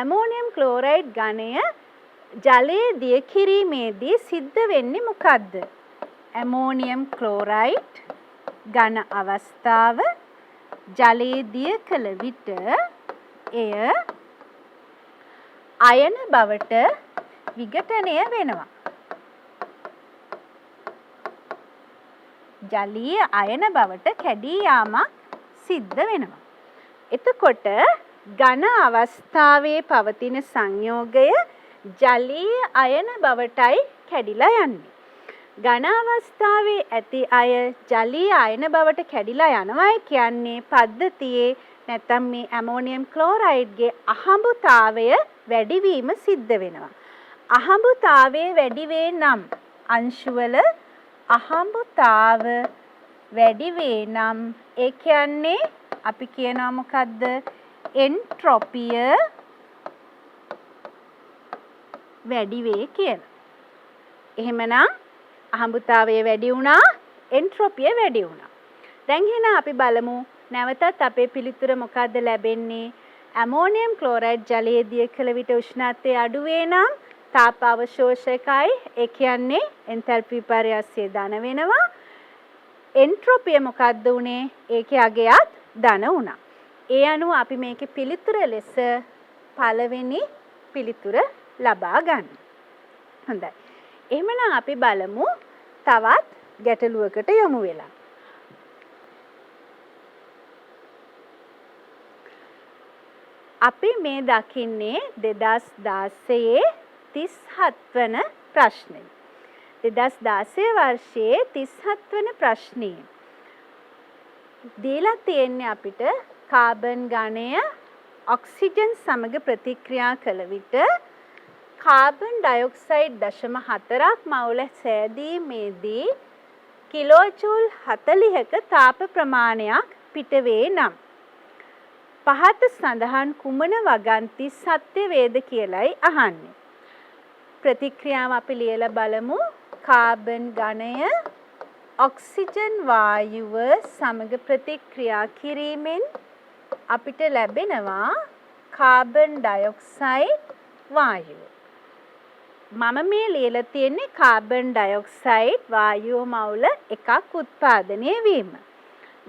ඇමෝනියම් ක්ලෝරයිඩ් ඝනය ජලයේ දිය කිරීමේදී සිද්ධ වෙන්නේ මොකද්ද? ඇමෝනියම් ක්ලෝරයිඩ් ඝන අවස්ථාව ජලයේ දිය කළ විට එය අයන බවට විඝටනය වෙනවා. ජලීය අයන බවට කැඩී යාමක් සිද්ධ වෙනවා. එතකොට ඝන අවස්ථාවේ පවතින සංයෝගය ජලීය අයන බවටයි කැඩිලා යන්නේ. ඝන අවස්ථාවේ ඇති අය ජලීය අයන බවට කැඩිලා යනවායි කියන්නේ පද්ධතියේ නැත්නම් මේ ඇමෝනියම් ක්ලෝරයිඩ්ගේ අහඹුතාවය වැඩිවීම සිද්ධ වෙනවා. අහඹුතාවය වැඩි වේ නම් අංශුවල අහඹුතාව වැඩි වේ නම් ඒ කියන්නේ අපි කියනවා මොකද්ද? එන්ට්‍රොපිය වැඩි වේ කියලා. එහෙමනම් අහඹුතාවය වැඩි වුණා, එන්ට්‍රොපිය වැඩි වුණා. දැන් එහෙනම් අපි බලමු නැවතත් අපේ පිළිතුර මොකද්ද ලැබෙන්නේ? ඇමෝනියම් ක්ලෝරයිඩ් ජලයේ දිය කළ විට උෂ්ණත්වය අඩු වේ නම් තාප අවශෝෂකයි. ඒ කියන්නේ එන්තල්පි විපර්යාසය ධන වෙනවා. එන්ට්‍රොපිය මොකද්ද උනේ? ඒකේ අගයත් ධන වුණා. ඒ අනුව අපි මේකේ පිළිතුර ලෙස පළවෙනි පිළිතුර ලබා ගන්න. හොඳයි. එහෙමනම් අපි බලමු තවත් ගැටලුවකට යමු වෙලා. අපි මේ දකින්නේ 2016 37 වන ප්‍රශ්නය. 2016 වර්ෂයේ 37 වන ප්‍රශ්නය. දීලා තියෙන්නේ අපිට කාබන් ඝනය ඔක්සිජන් සමග ප්‍රතික්‍රියා කළ විට කාබන් ඩයොක්සයිඩ් 0.4ක් මවුල සෑදීමේදී කිලෝජූල් 40ක තාප ප්‍රමාණයක් පිටවේ නම් පහත සඳහන් කුමන වගන්ති සත්‍ය වේද කියලයි අහන්නේ. ප්‍රතික්‍රියාව අපි ලියලා බලමු. කාබන් ඝනය ඔක්සිජන් වායුව සමග ප්‍රතික්‍රියා කිරීමෙන් අපිට ලැබෙනවා කාබන් ඩයොක්සයිඩ් වායුව. මම මේ ලියලා තියෙන්නේ කාබන් ඩයොක්සයිඩ් වායුව මවුල එකක් උත්පාදනය වීම.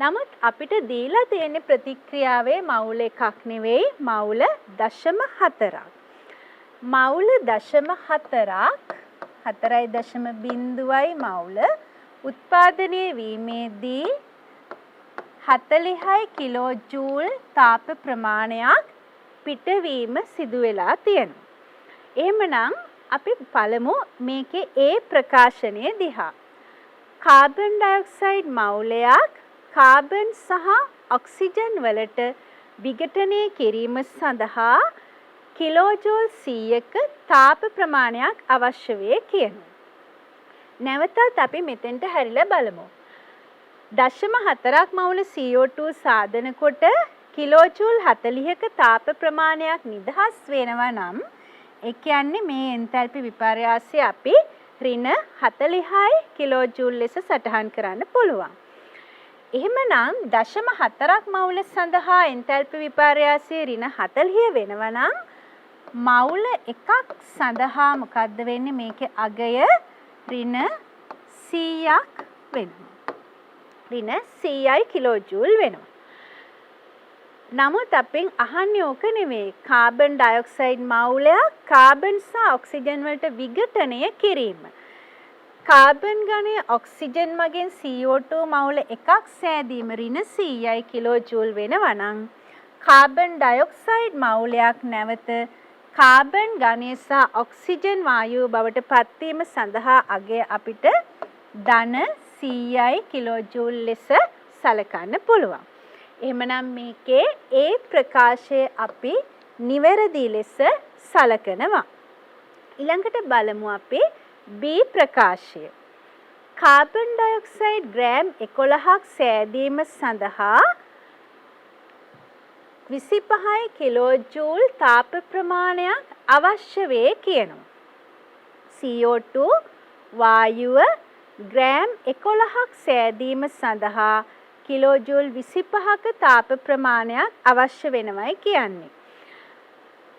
නමුත් අපිට දීලා තියෙන ප්‍රතික්‍රියාවේ මවුල එකක් නෙවෙයි මවුල 0.4ක්. මවුල 0.4ක් 4.0යි මවුල උත්පාදනය වීමේදී 40යි කිලෝ ජූල් තාප ප්‍රමාණයක් පිටවීම සිදු වෙලා තියෙනවා. එහෙමනම් අපි බලමු මේකේ ඒ ප්‍රකාශනය දිහා. කාබන් ඩයොක්සයිඩ් මවුලයක් කාබන් සහ ඔක්සිජන් වලට විඝටනය කිරීම සඳහා කිලෝජූල් 100ක තාප ප්‍රමාණයක් අවශ්‍ය වේ කියනවා. නැවතත් අපි මෙතෙන්ට හැරිලා බලමු. 0.4ක් මවුල CO2 සාදන කොට කිලෝජූල් 40ක තාප ප්‍රමාණයක් නිදහස් වෙනවා නම් ඒ කියන්නේ මේ එන්තැල්පි විපර්යාසය අපි ඍණ 40යි කිලෝජූල් ලෙස සටහන් කරන්න පුළුවන්. එහෙමනම් 0.4ක් මවුල සඳහා එන්තැල්පි විපර්යාසය ඍණ 40 වෙනවා නම් මවුල එකක් සඳහා මොකද්ද වෙන්නේ? මේකේ අගය ඍණ 100ක් වෙනවා. ඍණ 100යි කිලෝජූල් වෙනවා. නමුත් අපෙන් අහන්නේ ඕක නෙමෙයි. කාබන් ඩයොක්සයිඩ් මවුලයක් කාබන් සහ ඔක්සිජන් වලට විඝටනය කිරීම. කාබන් ගණයේ ඔක්සිජන් මගින් CO2 මවුල එකක් සෑදීම ඍණ 100යි කිලෝජූල් වෙනවා නම් කාබන් ඩයොක්සයිඩ් මවුලයක් නැවත කාබන් ගණය සහ ඔක්සිජන් වායුව බවට පත්වීම සඳහා අගය අපිට ධන 100යි කිලෝජූල් ලෙස සලකන්න පුළුවන්. එහෙමනම් මේකේ ඒ ප්‍රකාශය අපි නිවැරදි ලෙස සලකනවා. ඊළඟට බලමු අපි B ප්‍රකාශය. කාබන් ඩයොක්සයිඩ් ග්‍රෑම් 11ක් සෑදීම සඳහා 25 කිලෝජූල් තාප ප්‍රමාණයක් අවශ්‍ය වේ කියනවා. CO2 වායුව ග්‍රෑම් 11ක් සෑදීම සඳහා කිලෝජූල් 25ක තාප ප්‍රමාණයක් අවශ්‍ය වෙනවයි කියන්නේ.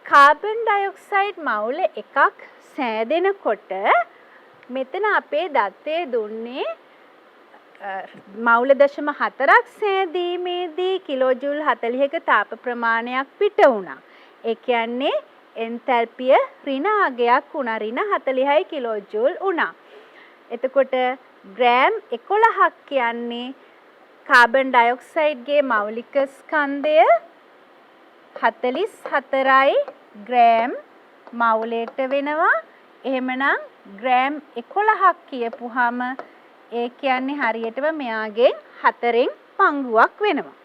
කාබන් ඩයොක්සයිඩ් මවුල එකක් සෑදෙනකොට මෙතන අපේ දත්තේ දුන්නේ මවුල 0.4ක් සෑදීමේදී කිලෝජූල් 40ක තාප ප්‍රමාණයක් පිට වුණා. ඒ කියන්නේ එන්තැල්පිය ඍණ අගයක් වුණා. ඍණ 40යි කිලෝජූල් වුණා. එතකොට ග්‍රෑම් 11ක් කියන්නේ කාබන් ඩයොක්සයිඩ්ගේ මෞලික ස්කන්ධය 44යි ග්‍රෑම් මවුලයට වෙනවා. එහෙමනම් ග්‍රෑම් 11ක් කියපුවාම ඒ කියන්නේ හරියටම මෙයාගෙන් 4න් පංගුවක් වෙනවා.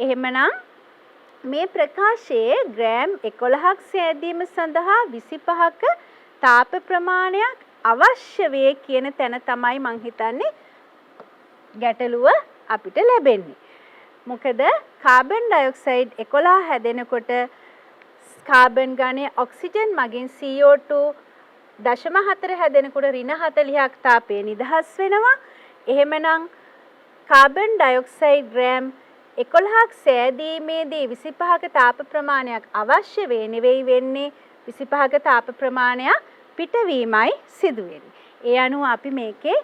එහෙමනම් මේ ප්‍රකාශයේ ග්‍රෑම් 11ක් සෑදීම සඳහා 25ක තාප ප්‍රමාණයක් අවශ්‍ය වේ කියන තැන තමයි මං හිතන්නේ ගැටලුව අපිට ලැබෙන්නේ. මොකද කාබන් ඩයොක්සයිඩ් 11 හැදෙනකොට කාබන් ගණය ඔක්සිජන් මගින් CO2 0.4 හැදෙනකොට ඍණ 40ක් තාපය නිදහස් වෙනවා. එහෙමනම් කාබන් ඩයොක්සයිඩ් ග්‍රෑම් 11ක් සෑදීමේදී 25ක තාප ප්‍රමාණයක් අවශ්‍ය නෙවෙයි වෙන්නේ 25ක තාප ප්‍රමාණයක් පිටවීමයි සිදු වෙන්නේ. ඒ අනුව අපි මේකේ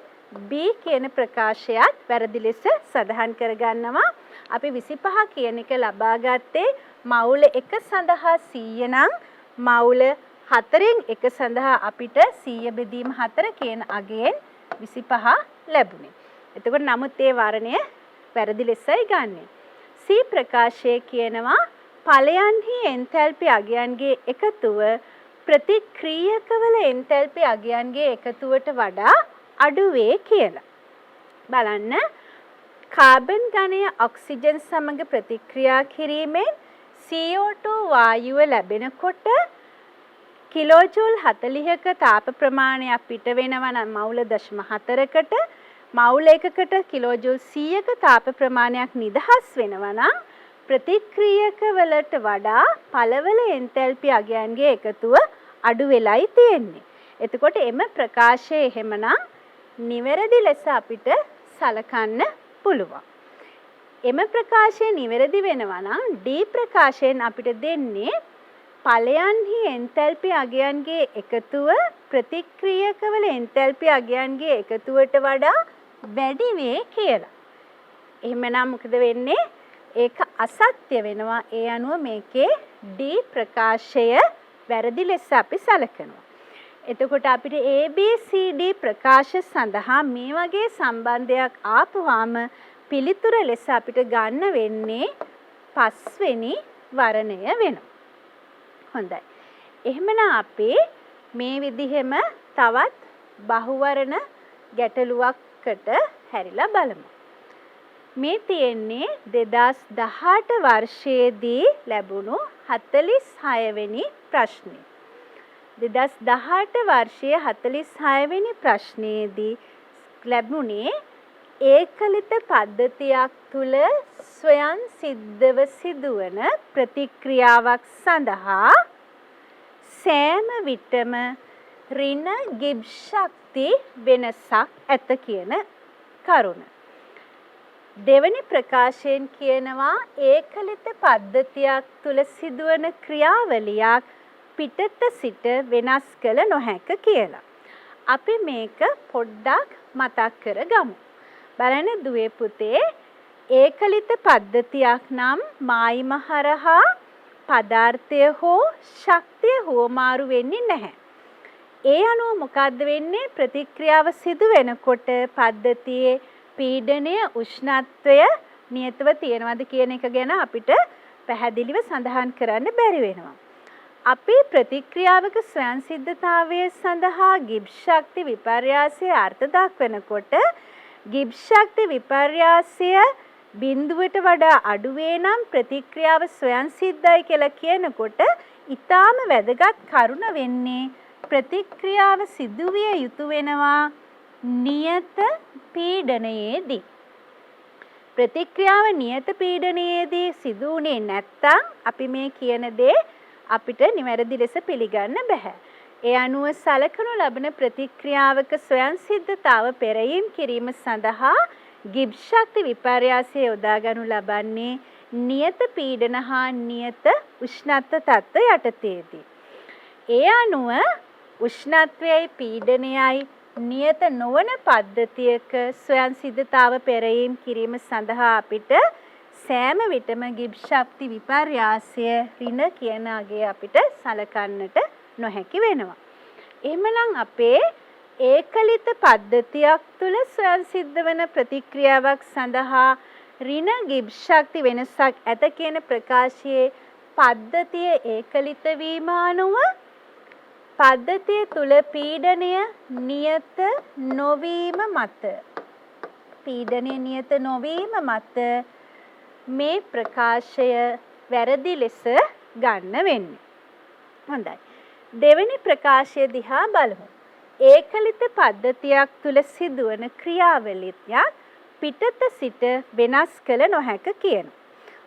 B කියන ප්‍රකාශයත් වැරදි ලෙස සඳහන් කරගන්නවා. අපි 25 කියන එක ලබා ගත්තේ මවුල 1 සඳහා 100 නම් මවුල 4න් 1 සඳහා අපිට 100 බෙදීම 4 කියන අගයෙන් 25 ලැබුණේ. එතකොට නමුත් ඒ වර්ණය වැරදි ලෙසයි ගන්නෙ. C ප්‍රකාශය කියනවා ඵලයන්හි එන්තැල්පි අගයන්ගේ එකතුව ප්‍රතික්‍රියකවල එන්තැල්පි අගයන්ගේ එකතුවට වඩා අඩු වේ කියලා. බලන්න කාබන් ඝනය ඔක්සිජන් සමග ප්‍රතික්‍රියා කිරීමෙන් CO2 වායුව ලැබෙනකොට කිලෝජූල් 40ක තාප ප්‍රමාණයක් පිට වෙනවා නම් මවුල 0.4කට මවුල එකකට කිලෝජූල් 100ක තාප ප්‍රමාණයක් නිදහස් වෙනවා නම් ප්‍රතික්‍රියක වලට වඩා පළවල එන්තැල්පි අගයන්ගේ එකතුව අඩු වෙලයි තියෙන්නේ. එතකොට එම ප්‍රකාශය එහෙමනම් නිවැරදි ලෙස අපිට සලකන්න පුළුවන්. එම ප්‍රකාශය නිවැරදි වෙනවා නම් D ප්‍රකාශයෙන් අපිට දෙන්නේ ඵලයන්හි එන්තැල්පි අගයන්ගේ එකතුව ප්‍රතික්‍රියකවල එන්තැල්පි අගයන්ගේ එකතුවට වඩා වැඩි වේ කියලා. එහෙමනම් මොකද වෙන්නේ? ඒක අසත්‍ය වෙනවා. ඒ අනුව මේකේ D ප්‍රකාශය වැරදි ලෙස අපි සලකනවා. එතකොට අපිට ABCD ප්‍රකාශ සඳහා මේ වගේ සම්බන්ධයක් ආපුවාම පිළිතුර ලෙස අපිට ගන්න වෙන්නේ 5 වෙනි වර්ණය වෙනවා. හොඳයි. එහෙමනම් අපි මේ විදිහෙම තවත් බහුවර්ණ ගැටලුවකට හැරිලා බලමු. මේ තියෙන්නේ 2018 වර්ෂයේදී ලැබුණු 46 වෙනි ප්‍රශ්නය. 2018 වර්ෂයේ 46 වෙනි ප්‍රශ්නයේදී ලැබුණේ ඒකලිත පද්ධතියක් තුල ස්වයන් සිද්ධව සිදුවන ප්‍රතික්‍රියාවක් සඳහා සෑම විටම ඍණ ගිබ්ස් ශක්ති වෙනසක් ඇත කියන කරුණ. දෙවැනි ප්‍රකාශයෙන් කියනවා ඒකලිත පද්ධතියක් තුල සිදුවන ක්‍රියාවලියක් පිටත සිට වෙනස් කළ නොහැක කියලා. අපි මේක පොඩ්ඩක් මතක් කරගමු. බලන්න දුවේ පුතේ ඒකලිත පද්ධතියක් නම් මායිම හරහා පදාර්ථය හෝ ශක්තිය හුවමාරු වෙන්නේ නැහැ. ඒ අනුව මොකද්ද වෙන්නේ? ප්‍රතික්‍රියාව සිදු වෙනකොට පද්ධතියේ පීඩනය උෂ්ණත්වය නියතව තියෙනවද කියන එක ගැන අපිට පැහැදිලිව සඳහන් කරන්න බැරි වෙනවා. අපි ප්‍රතික්‍රියාවක ස්වයංසිද්ධතාවය සඳහා ගිබ්ස් ශක්ති විපර්යාසයේ අර්ථ දක්වනකොට ගිබ්ස් ශක්ති විපර්යාසය බිඳුවට වඩා අඩු වේ නම් ප්‍රතික්‍රියාව ස්වයංසිද්ධයි කියලා කියනකොට ඊටාම වැදගත් කරුණ වෙන්නේ ප්‍රතික්‍රියාව සිදුවිය යුතු වෙනවා නියත පීඩනයේදී. ප්‍රතික්‍රියාව නියත පීඩනයේදී සිදු වුණේ නැත්නම් අපි මේ කියන දේ අපිට නිවැරදි ලෙස පිළිගන්න බෑ. ඒ අනුව සලකනු ලබන ප්‍රතික්‍රියාවක ස්වයංසිද්ධතාව පෙරයීම් කිරීම සඳහා ගිබ්ස් ශක්ති විපර්යාසය යොදා ගනු ලබන්නේ නියත පීඩන හා නියත උෂ්ණත්ව තත්ත්ව යටතේදී. ඒ අනුව උෂ්ණත්වයයි පීඩනයයි නියත නොවන පද්ධතියක ස්වයංසිද්ධතාව පෙරයීම් කිරීම සඳහා අපිට සෑම විටම ගිබ්ස් ශක්ති විපර්යාසය ඍණ කියන අගය අපිට සලකන්නට නොහැකි වෙනවා. එහෙමනම් අපේ ඒකලිත පද්ධතියක් තුල ස්වයංසිද්ධ වන ප්‍රතික්‍රියාවක් සඳහා ඍණ ගිබ්ස් ශක්ති වෙනසක් ඇත කියන ප්‍රකාශයේ පද්ධතිය ඒකලිත වීම අනුව පද්ධතිය තුල පීඩනය නියත නොවීම මත මේ ප්‍රකාශය වැරදි ලෙස ගන්න වෙන්නේ. හොඳයි. දෙවෙනි ප්‍රකාශය දිහා බලමු. ඒකලිත පද්ධතියක් තුල සිදුවන ක්‍රියාවලියක් පිටත සිට වෙනස් කළ නොහැක කියන.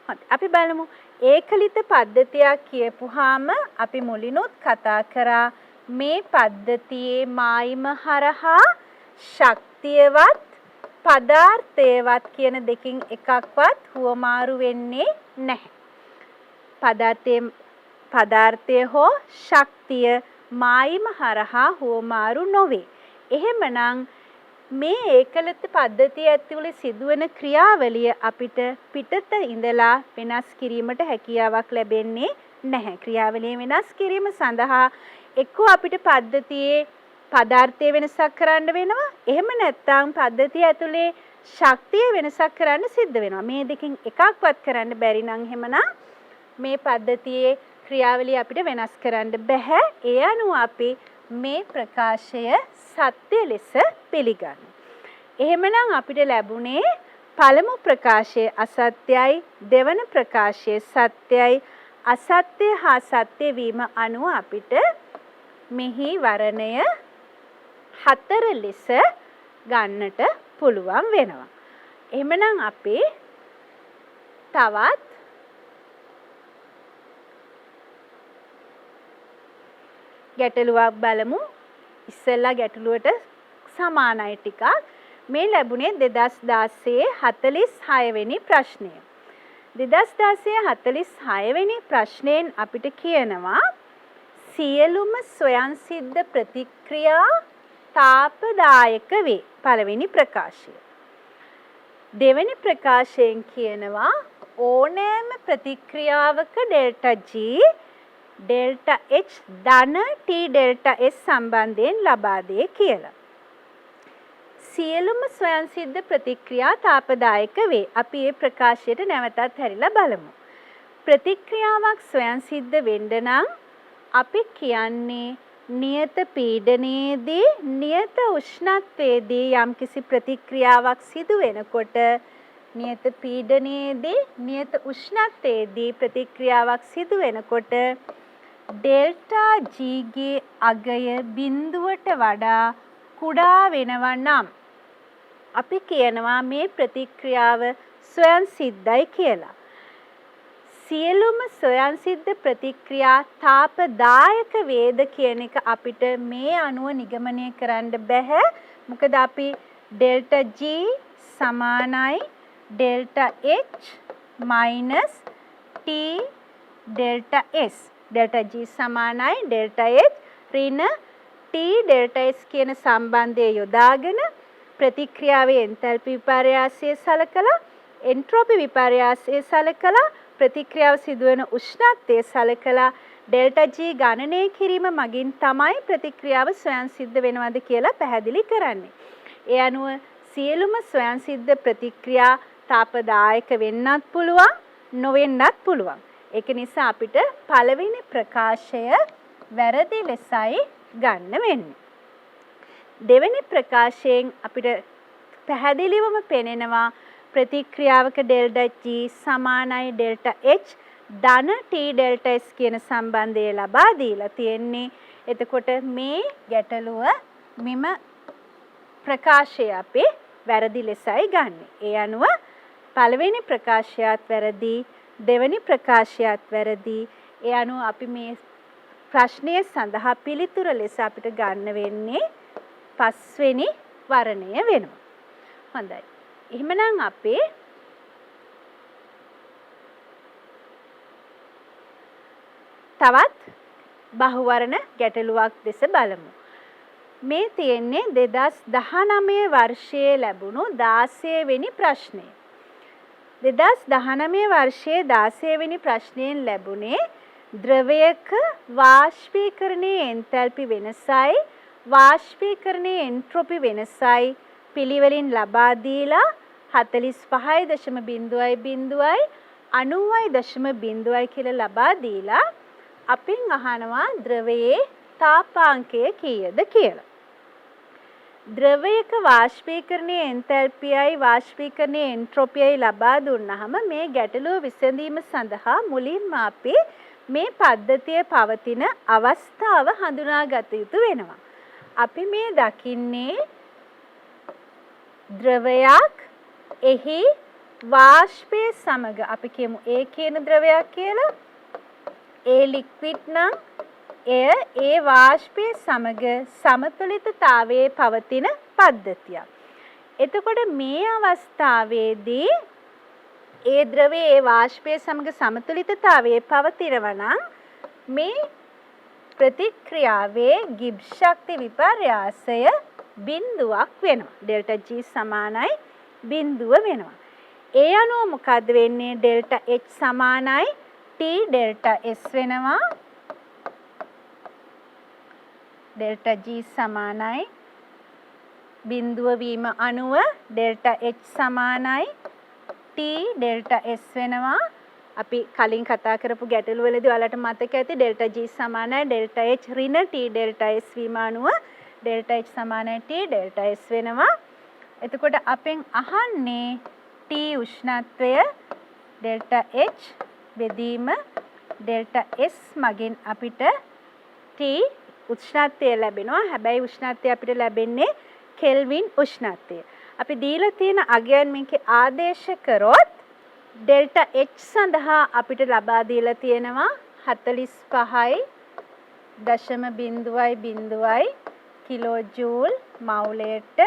හොඳයි. අපි බලමු. ඒකලිත පද්ධතියක් කියපුවාම අපි මුලිනුත් කතා කරා මේ පද්ධතියේ මායිම හරහා ශක්තියවත් පදාර්ථයවත් කියන දෙකින් එකක්වත් හුවමාරු වෙන්නේ නැහැ. පදාර්ථය හෝ ශක්තිය මායිම හරහා හුවමාරු නොවේ. එහෙමනම් මේ ඒකලිත පද්ධතිය ඇතුළේ සිදුවන ක්‍රියාවලිය අපිට පිටත ඉඳලා වෙනස් කිරීමට හැකියාවක් ලැබෙන්නේ නැහැ. ක්‍රියාවලිය වෙනස් කිරීම සඳහා එක්කෝ අපිට පද්ධතියේ පදාර්ථය වෙනසක් කරන්න වෙනවා. එහෙම නැත්නම් පද්ධතිය ඇතුලේ ශක්තිය වෙනසක් කරන්න සිද්ධ වෙනවා. මේ දෙකෙන් එකක්වත් කරන්න බැරි නම් එහෙමනම් මේ පද්ධතියේ ක්‍රියාවලිය අපිට වෙනස් කරන්න බෑ. ඒ අනුව අපි මේ ප්‍රකාශය සත්‍ය ලෙස පිළිගන්න. එහෙමනම් අපිට ලැබුණේ පළමු ප්‍රකාශය අසත්‍යයි, දෙවන ප්‍රකාශය සත්‍යයි. අසත්‍ය හා සත්‍ය වීම අනුව අපිට මෙහි වර්ණය 4 ලෙස ගන්නට පුළුවන් වෙනවා. එහෙමනම් අපි තවත් ගැටලුවක් බලමු. ඉස්සෙල්ලා ගැටලුවට සමානයි ටිකක්. මේ ලැබුණේ 2016 46 වෙනි ප්‍රශ්නය. 2016 46 වෙනි ප්‍රශ්නයෙන් අපිට කියනවා සියලුම ස්වයංසිද්ධ ප්‍රතික්‍රියා තාපදායක වේ. පළවෙනි ප්‍රකාශය. දෙවෙනි ප්‍රකාශයෙන් කියනවා ඕනෑම ප්‍රතික්‍රියාවක ඩෙල්ටා G ඩෙල්ටා H ධන T ඩෙල්ටා S සම්බන්ධයෙන් ලබා දේ කියලා. සියලුම ස්වයංසිද්ධ ප්‍රතික්‍රියා තාපදායක වේ. අපි මේ ප්‍රකාශයට නැවතත් හැරිලා බලමු. ප්‍රතික්‍රියාවක් ස්වයංසිද්ධ වෙන්න නම් අපි කියන්නේ නියත පීඩනයේදී නියත උෂ්ණත්වයේදී යම්කිසි ප්‍රතික්‍රියාවක් සිදු වෙනකොට නියත පීඩනයේදී නියත උෂ්ණත්වයේදී ප්‍රතික්‍රියාවක් සිදු වෙනකොට ඩෙල්ටා G ගේ අගය බිඳුවට වඩා කුඩා වෙනවා නම් අපි කියනවා මේ ප්‍රතික්‍රියාව ස්වයන් සිද්ධයි කියලා. සියලුම ස්වයන් සිද්ධ ප්‍රතික්‍රියා තාපදායක වේද කියන එක අපිට මේ අනුව නිගමනය කරන්න බෑ. මොකද අපි ඩෙල්ටා G සමානයි delta H minus T delta S. Delta G සමානයි ඩෙල්ටා H ඍණ T ඩෙල්ටා S කියන සම්බන්ධය යොදාගෙන ප්‍රතික්‍රියාවේ එන්තල්පි විපර්යාසය සලකලා එන්ට්‍රොපි විපර්යාසය සලකලා ප්‍රතික්‍රියාව සිදුවන උෂ්ණත්වය සලකලා ඩෙල්ටා G ගණනය කිරීම මගින් තමයි ප්‍රතික්‍රියාව ස්වයන් සිද්ධ වෙනවද කියලා පැහැදිලි කරන්නේ. ඒ අනුව සියලුම ස්වයන් සිද්ධ ප්‍රතික්‍රියා තාපදායක වෙන්නත් පුළුවන් නොවෙන්නත් පුළුවන්. ඒක නිසා අපිට පළවෙනි ප්‍රකාශය වැරදි ලෙසයි ගන්න වෙන්නේ. දෙවෙනි ප්‍රකාශයෙන් අපිට පැහැදිලිවම පෙනෙනවා ප්‍රතික්‍රියාවක ඩෙල්ටා G සමානයි ඩෙල්ටා H ධන T ඩෙල්ටා S කියන සම්බන්ධය ලබා දීලා තියෙන්නේ. එතකොට මේ ගැටලුව මෙම ප්‍රකාශය අපි වැරදි ලෙසයි ගන්නෙ. ඒ අනුව පළවෙනි ප්‍රකාශයත් වැරදි, දෙවෙනි ප්‍රකාශයත් වැරදි. ඒ අනුව අපි මේ ප්‍රශ්නය සඳහා පිළිතුර ලෙස අපිට ගන්න වෙන්නේ පස්වෙනි වර්ණය වෙනවා. හොඳයි. එහෙමනම් අපි තවත් බහුවර්ණ ගැටලුවක් දෙස බලමු. මේ තියෙන්නේ 2019 වර්ෂයේ ලැබුණු 16 වෙනි ප්‍රශ්නය. 2019 වර්ෂයේ 16 වෙනි ප්‍රශ්නයෙන් ලැබුණේ ද්‍රවයක වාෂ්පීකරණයේ එන්තල්පි වෙනසයි වාෂ්පීකරණයේ එන්ට්‍රොපි වෙනසයි පිළිවෙලින් ලබා දීලා 45.0යි 90.0යි කියලා ලබා දීලා අපින් අහනවා ද්‍රවයේ තාපාංකය කීයද කියලා. ද්‍රවයක වාෂ්පීකරණයේ එන්තල්පියයි වාෂ්පීකරණයේ එන්ට්‍රොපියයි ලබා දුන්නාම මේ ගැටලුව විසඳීම සඳහා මුලින්ම අපි මේ පද්ධතිය පවතින අවස්ථාව හඳුනාගත යුතු වෙනවා. අපි මේ දකින්නේ ද්‍රවයක් එහි වාෂ්පය සමග අපි කියමු A කියන ද්‍රවයක් කියලා. ඒ ලික්විඩ් නම් එය ඒ වාෂ්පය සමග සමතුලිතතාවයේ පවතින පද්ධතියක්. එතකොට මේ අවස්ථාවේදී ඒ ද්‍රවයේ ඒ වාෂ්පය සමග සමතුලිතතාවයේ පවතිනවා නම් මේ ප්‍රතික්‍රියාවේ ගිබ්ස් ශක්ති විපර්යාසය බිඳුවක් වෙනවා. ඩෙල්ටා G සමානයි බිඳුව වෙනවා. ඒ අනුව මොකද වෙන්නේ? ඩෙල්ටා H සමානයි T ඩෙල්ටා S වෙනවා. ඩෙල්ටා G සමානයි බිඳුව වීම අනුව ඩෙල්ටා H සමානයි T ඩෙල්ටා S වෙනවා. අපි කලින් කතා කරපු ගැටලු වලදී ඔයාලට මතක ඇති ඩෙල්ටා G සමානයි ඩෙල්ටා H ඍණ T ඩෙල්ටා S වීම අනුව ඩෙල්ටා H සමානයි T ඩෙල්ටා S වෙනවා. එතකොට අපෙන් අහන්නේ T උෂ්ණත්වය ඩෙල්ටා H බෙදීම ඩෙල්ටා S මගින් අපිට T උෂ්ණත්වය ලැබෙනවා. හැබැයි උෂ්ණත්වය අපිට ලැබෙන්නේ කෙල්වින් උෂ්ණත්වය. අපි දීලා තියෙන අගයන් මේකේ ආදේශ කරොත් ඩෙල්ටා H සඳහා අපිට ලබා දීලා තියෙනවා 45.0 කිලෝජූල් මවුලයට.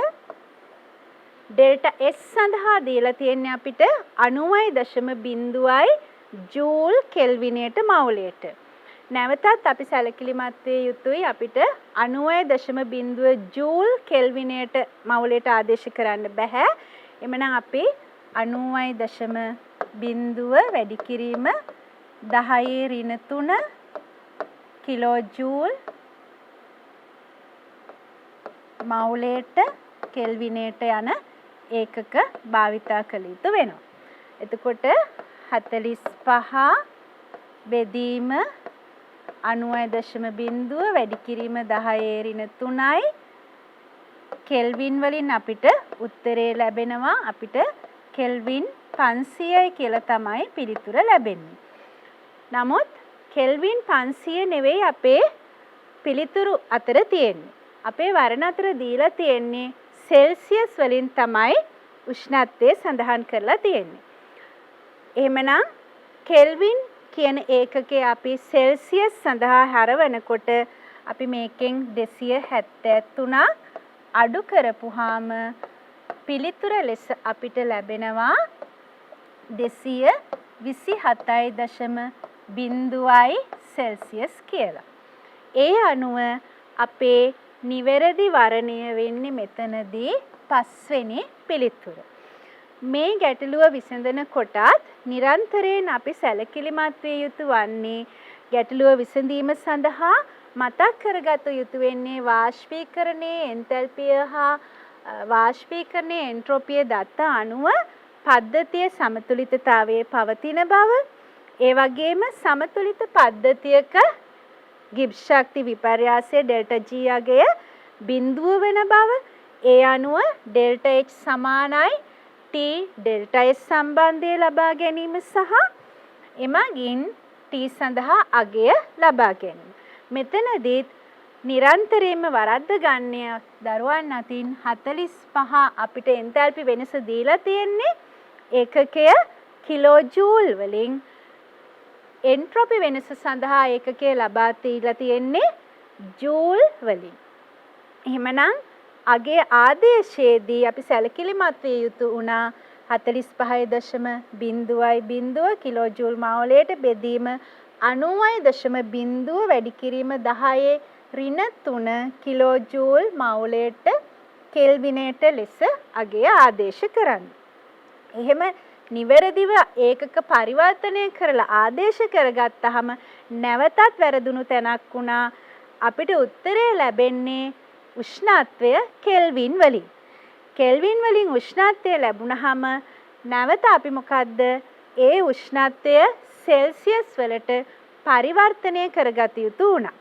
ඩෙල්ටා S සඳහා දීලා තියෙන්නේ අපිට 90.0 ජූල් කෙල්විනයට මවුලයට. නැවතත් අපි සැලකිලිමත් විය යුතුයි අපිට 90.0 ජූල් කෙල්විනයට මවුලයට ආදේශ කරන්න බෑ. එමනම් අපි 90.0 වැඩි කිරීම 10⁻³ කිලෝජූල් මවුලයට කෙල්විනයට යන ඒකක භාවිතා කළ යුතු වෙනවා. එතකොට 45 බෙදීම 90.0 වැඩි කිරීම 10 ඍණ 3යි. කෙල්වින් වලින් අපිට උත්තරේ ලැබෙනවා අපිට කෙල්වින් 500යි කියලා තමයි පිළිතුර ලැබෙන්නේ. නමුත් කෙල්වින් 500 නෙවෙයි අපේ පිළිතුරු අතර තියෙන්නේ. අපේ වර්ණ අතර දීලා තියෙන්නේ සෙල්සියස් වලින් තමයි උෂ්ණත්වය සඳහන් කරලා තියෙන්නේ. එහෙමනම් කෙල්වින් කියන ඒකකයේ අපි සෙල්සියස් සඳහා හරවනකොට අපි මේකෙන් 273ක් අඩු කරපුවාම පිළිතුර ලෙස අපිට ලැබෙනවා 227.0යි සෙල්සියස් කියලා. ඒ අනුව අපේ නිවැරදි වර්ණය වෙන්නේ මෙතනදී 5 වෙනි පිළිතුර. මේ ගැටලුව විසඳන කොටත් නිරන්තරයෙන් අපි සැලකිලිමත් විය යුතු වන්නේ ගැටලුව විසඳීම සඳහා මතක් කරගත යුතු වෙන්නේ වාෂ්පීකරණයේ එන්තැල්පිය හා වාෂ්පීකරණයේ එන්ට්‍රොපිය දත්ත අනුව පද්ධතියේ සමතුලිතතාවයේ පවතින බව, ඒ වගේම සමතුලිත පද්ධතියක ගිබ්ස් ශක්ති විපර්යාසය ඩෙල්ටා G අගය බිඳුව වෙන බව, ඒ අනුව ඩෙල්ටා H සමානයි T ඩෙල්ටා S සම්බන්ධය ලබා ගැනීම සහ එමගින් T සඳහා අගය ලබා ගැනීම. මෙතනදීත් නිරන්තරයෙන්ම වරද්ද ගන්නේ දරුවන් අතින් 45 අපිට එන්තැල්පි වෙනස දීලා තියෙන්නේ ඒකකය කිලෝ ජූල් වලින්. එන්ට්‍රොපි වෙනස සඳහා ඒකකය ලබා දීලා තියෙන්නේ ජූල් වලින්. එහෙමනම් අගේ ආදේශයේදී අපි සැලකිලිමත් විය යුතු වුණා 45.0 කිලෝ ජූල් මවුලයට බෙදීම 90.0 වැඩි කිරීම 10 ඍණ 3 කිලෝ ජූල් මවුලයට කෙල්විනයට ලෙස අගය ආදේශ කරන්න. එහෙම නිවැරදිව ඒකක පරිවර්තනය කරලා ආදේශ කරගත්තාම නැවතත් වැරදුණු තැනක් වුණා අපිට උත්තරය ලැබෙන්නේ උෂ්ණත්වය කෙල්වින් වලින්. කෙල්වින් වලින් උෂ්ණත්වය ලැබුණාම නැවත අපි මොකද්ද ඒ උෂ්ණත්වය සෙල්සියස් වලට පරිවර්තනය කරගත යුතු වුණා.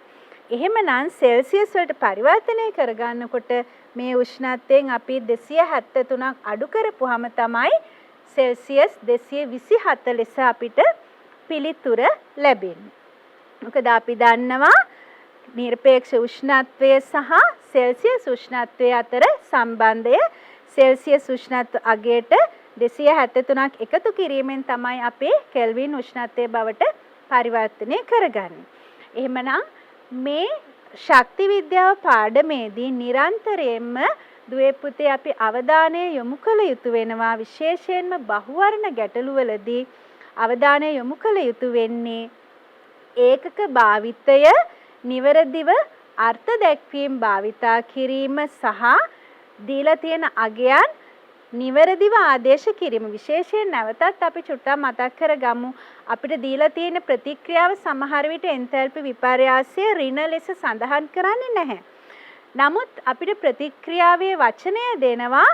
එහෙමනම් සෙල්සියස් වලට පරිවර්තනය කරගන්නකොට මේ උෂ්ණත්වයෙන් අපි 273ක් අඩු කරපුවාම තමයි සෙල්සියස් 227 ලෙස අපිට පිළිතුර ලැබෙන්නේ. මොකද අපි දන්නවා නිර්පේක්ෂ උෂ්ණත්වය සහ සෙල්සියස් උෂ්ණත්වය අතර සම්බන්ධය සෙල්සියස් උෂ්ණත්ව අගයට 273ක් එකතු කිරීමෙන් තමයි අපේ කෙල්වින් උෂ්ණත්වය බවට පරිවර්තනය කරගන්නේ. එහෙමනම් මේ ශක්ති විද්‍යාව පාඩමේදී නිරන්තරයෙන්ම දුවේ පුතේ අපි අවධානය යොමු කළ යුතු වෙනවා විශේෂයෙන්ම බහුවර්ණ ගැටලුවලදී අවධානය යොමු කළ යුතු වෙන්නේ ඒකක භාවිතය නිවැරදිව අර්ථ දැක්වීම භාවිතා කිරීම සහ දීලා තියෙන අගයන් නිවැරදිව ආදේශ කිරීම. විශේෂයෙන් නැවතත් අපි චුට්ටක් මතක් කරගමු අපිට දීලා තියෙන ප්‍රතික්‍රියාව සමහර විට එන්තැල්පි විපර්යාසය ඍණ ලෙස සඳහන් කරන්නේ නැහැ. නමුත් අපිට ප්‍රතික්‍රියාවේ වචනය දෙනවා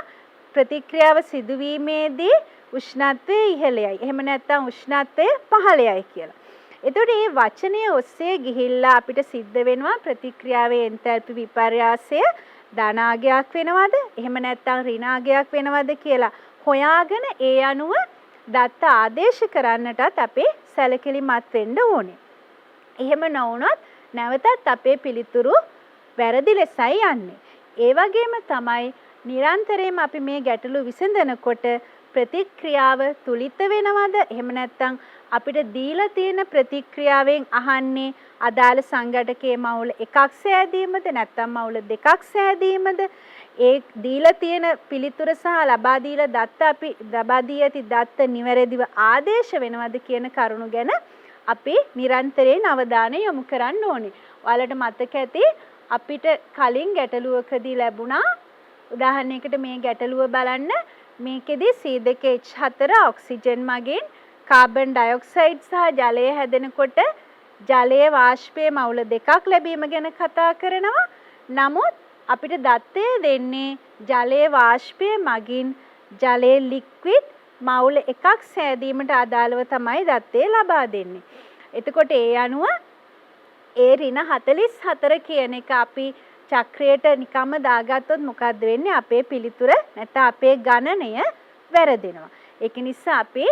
ප්‍රතික්‍රියාව සිදුවීමේදී උෂ්ණත්වය ඉහළයයි. එහෙම නැත්නම් උෂ්ණත්වය පහළයයි කියලා. එතකොට මේ වචනය ඔස්සේ ගිහිල්ලා අපිට සිද්ධ වෙනවා ප්‍රතික්‍රියාවේ එන්තැල්පි විපර්යාසය ධනාගයක් වෙනවද එහෙම නැත්නම් ඍණාගයක් වෙනවද කියලා හොයාගෙන ඒ අනුව දත්ත ආදේශ කරන්නටත් අපේ සැලකිලිමත් වෙන්න ඕනේ. එහෙම නොවුනොත් නැවතත් අපේ පිළිතුරු වැරදි ලෙසයි යන්නේ. ඒ වගේම තමයි නිරන්තරයෙන්ම අපි මේ ගැටලු විසඳනකොට ප්‍රතික්‍රියාව තුලිත වෙනවද එහෙම නැත්නම් අපිට දීලා තියෙන ප්‍රතික්‍රියාවෙන් අහන්නේ අදාළ සංඝටකයේ මවුල එකක් සෑදීමද නැත්නම් මවුල දෙකක් සෑදීමද ඒ දීලා තියෙන පිළිතුර සහ ලබා දීලා දත්ත අපි ලබා දී ඇති දත්ත නිවැරදිව ආදේශ වෙනවද කියන කරුණු ගැන අපි නිරන්තරයෙන් අවධානය යොමු කරන්න ඕනේ. ඔයාලට මතක ඇති අපිට කලින් ගැටලුවකදී ලැබුණා උදාහරණයකට මේ ගැටලුව බලන්න මේකෙදී C2H4 ඔක්සිජන් මගින් කාබන් ඩයොක්සයිඩ් සහ ජලය හැදෙනකොට ජලයේ වාෂ්පයේ මවුල දෙකක් ලැබීම ගැන කතා කරනවා. නමුත් අපිට දත්තය දෙන්නේ ජලයේ වාෂ්පය මගින් ජලයේ ලික්විඩ් මවුල එකක් සෑදීමට අදාළව තමයි දත්තය ලබා දෙන්නේ. එතකොට ඒ අනුව ඒ ඍණ 44 කියන එක අපි චක්‍රයට නිකම්ම දාගත්තොත් මොකද්ද වෙන්නේ? අපේ පිළිතුර නැත්නම් අපේ ගණනය වැරදෙනවා. ඒක නිසා අපි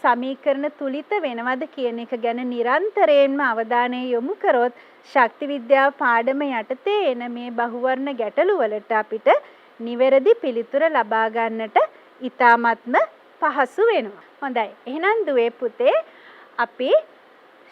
සමීකරණ තුලිත වෙනවද කියන එක ගැන නිරන්තරයෙන්ම අවධානය යොමු කරොත් ශක්ති විද්‍යාව පාඩම යටතේ එන මේ බහුවර්ණ ගැටලු වලට අපිට නිවැරදි පිළිතුර ලබා ගන්නට ඉතාමත්ම පහසු වෙනවා. හොඳයි. එහෙනම් දුවේ පුතේ අපි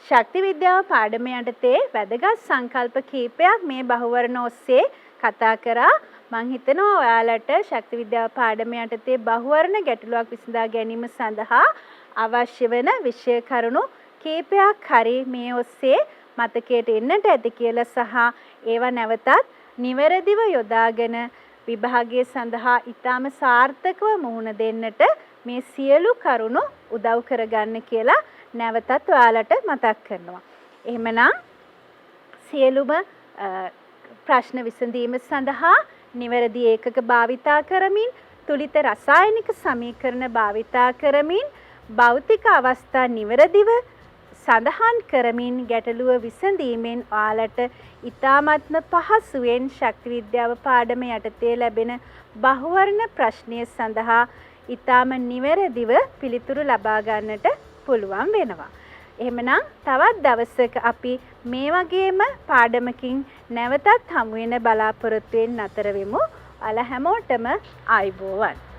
ශක්ති විද්‍යාව පාඩම යටතේ වැදගත් සංකල්ප කීපයක් මේ බහුවර්ණ ඔස්සේ කතා කරා. මම හිතනවා ඔයාලට ශක්ති විද්‍යාව පාඩම යටතේ බහුවර්ණ ගැටලුවක් විසඳා ගැනීම සඳහා අවශ්‍ය වෙන විෂය කරුණු කීපයක් හරි මේ ඔස්සේ මතකයට එන්නට ඇති කියලා සහ ඒවා නැවතත් නිවැරදිව යොදාගෙන විභාගයේ සඳහා ඊටම සාර්ථකව මුහුණ දෙන්නට මේ සියලු කරුණු උදව් කරගන්න කියලා නැවතත් ඔයාලට මතක් කරනවා. එහෙමනම් සියලුම ප්‍රශ්න විසඳීම සඳහා නිවැරදි ඒකක භාවිතා කරමින් තුලිත රසායනික සමීකරණ භාවිතා කරමින් භෞතික අවස්ථා නිවැරදිව සඳහන් කරමින් ගැටලුව විසඳීමෙන් ඔයාලට ඊ타මත්ම පහසුවෙන් ශක්ති විද්‍යාව පාඩම යටතේ ලැබෙන බහුවර්ණ ප්‍රශ්නය සඳහා ඊ타ම නිවැරදිව පිළිතුරු ලබා ගන්නට පුළුවන් වෙනවා. එහෙමනම් තවත් දවසක අපි මේ වගේම පාඩමකින් නැවතත් හමු වෙන බලාපොරොත්තු වෙන්න අතර වෙමු. ඔයාලා හැමෝටම ආයුබෝවන්.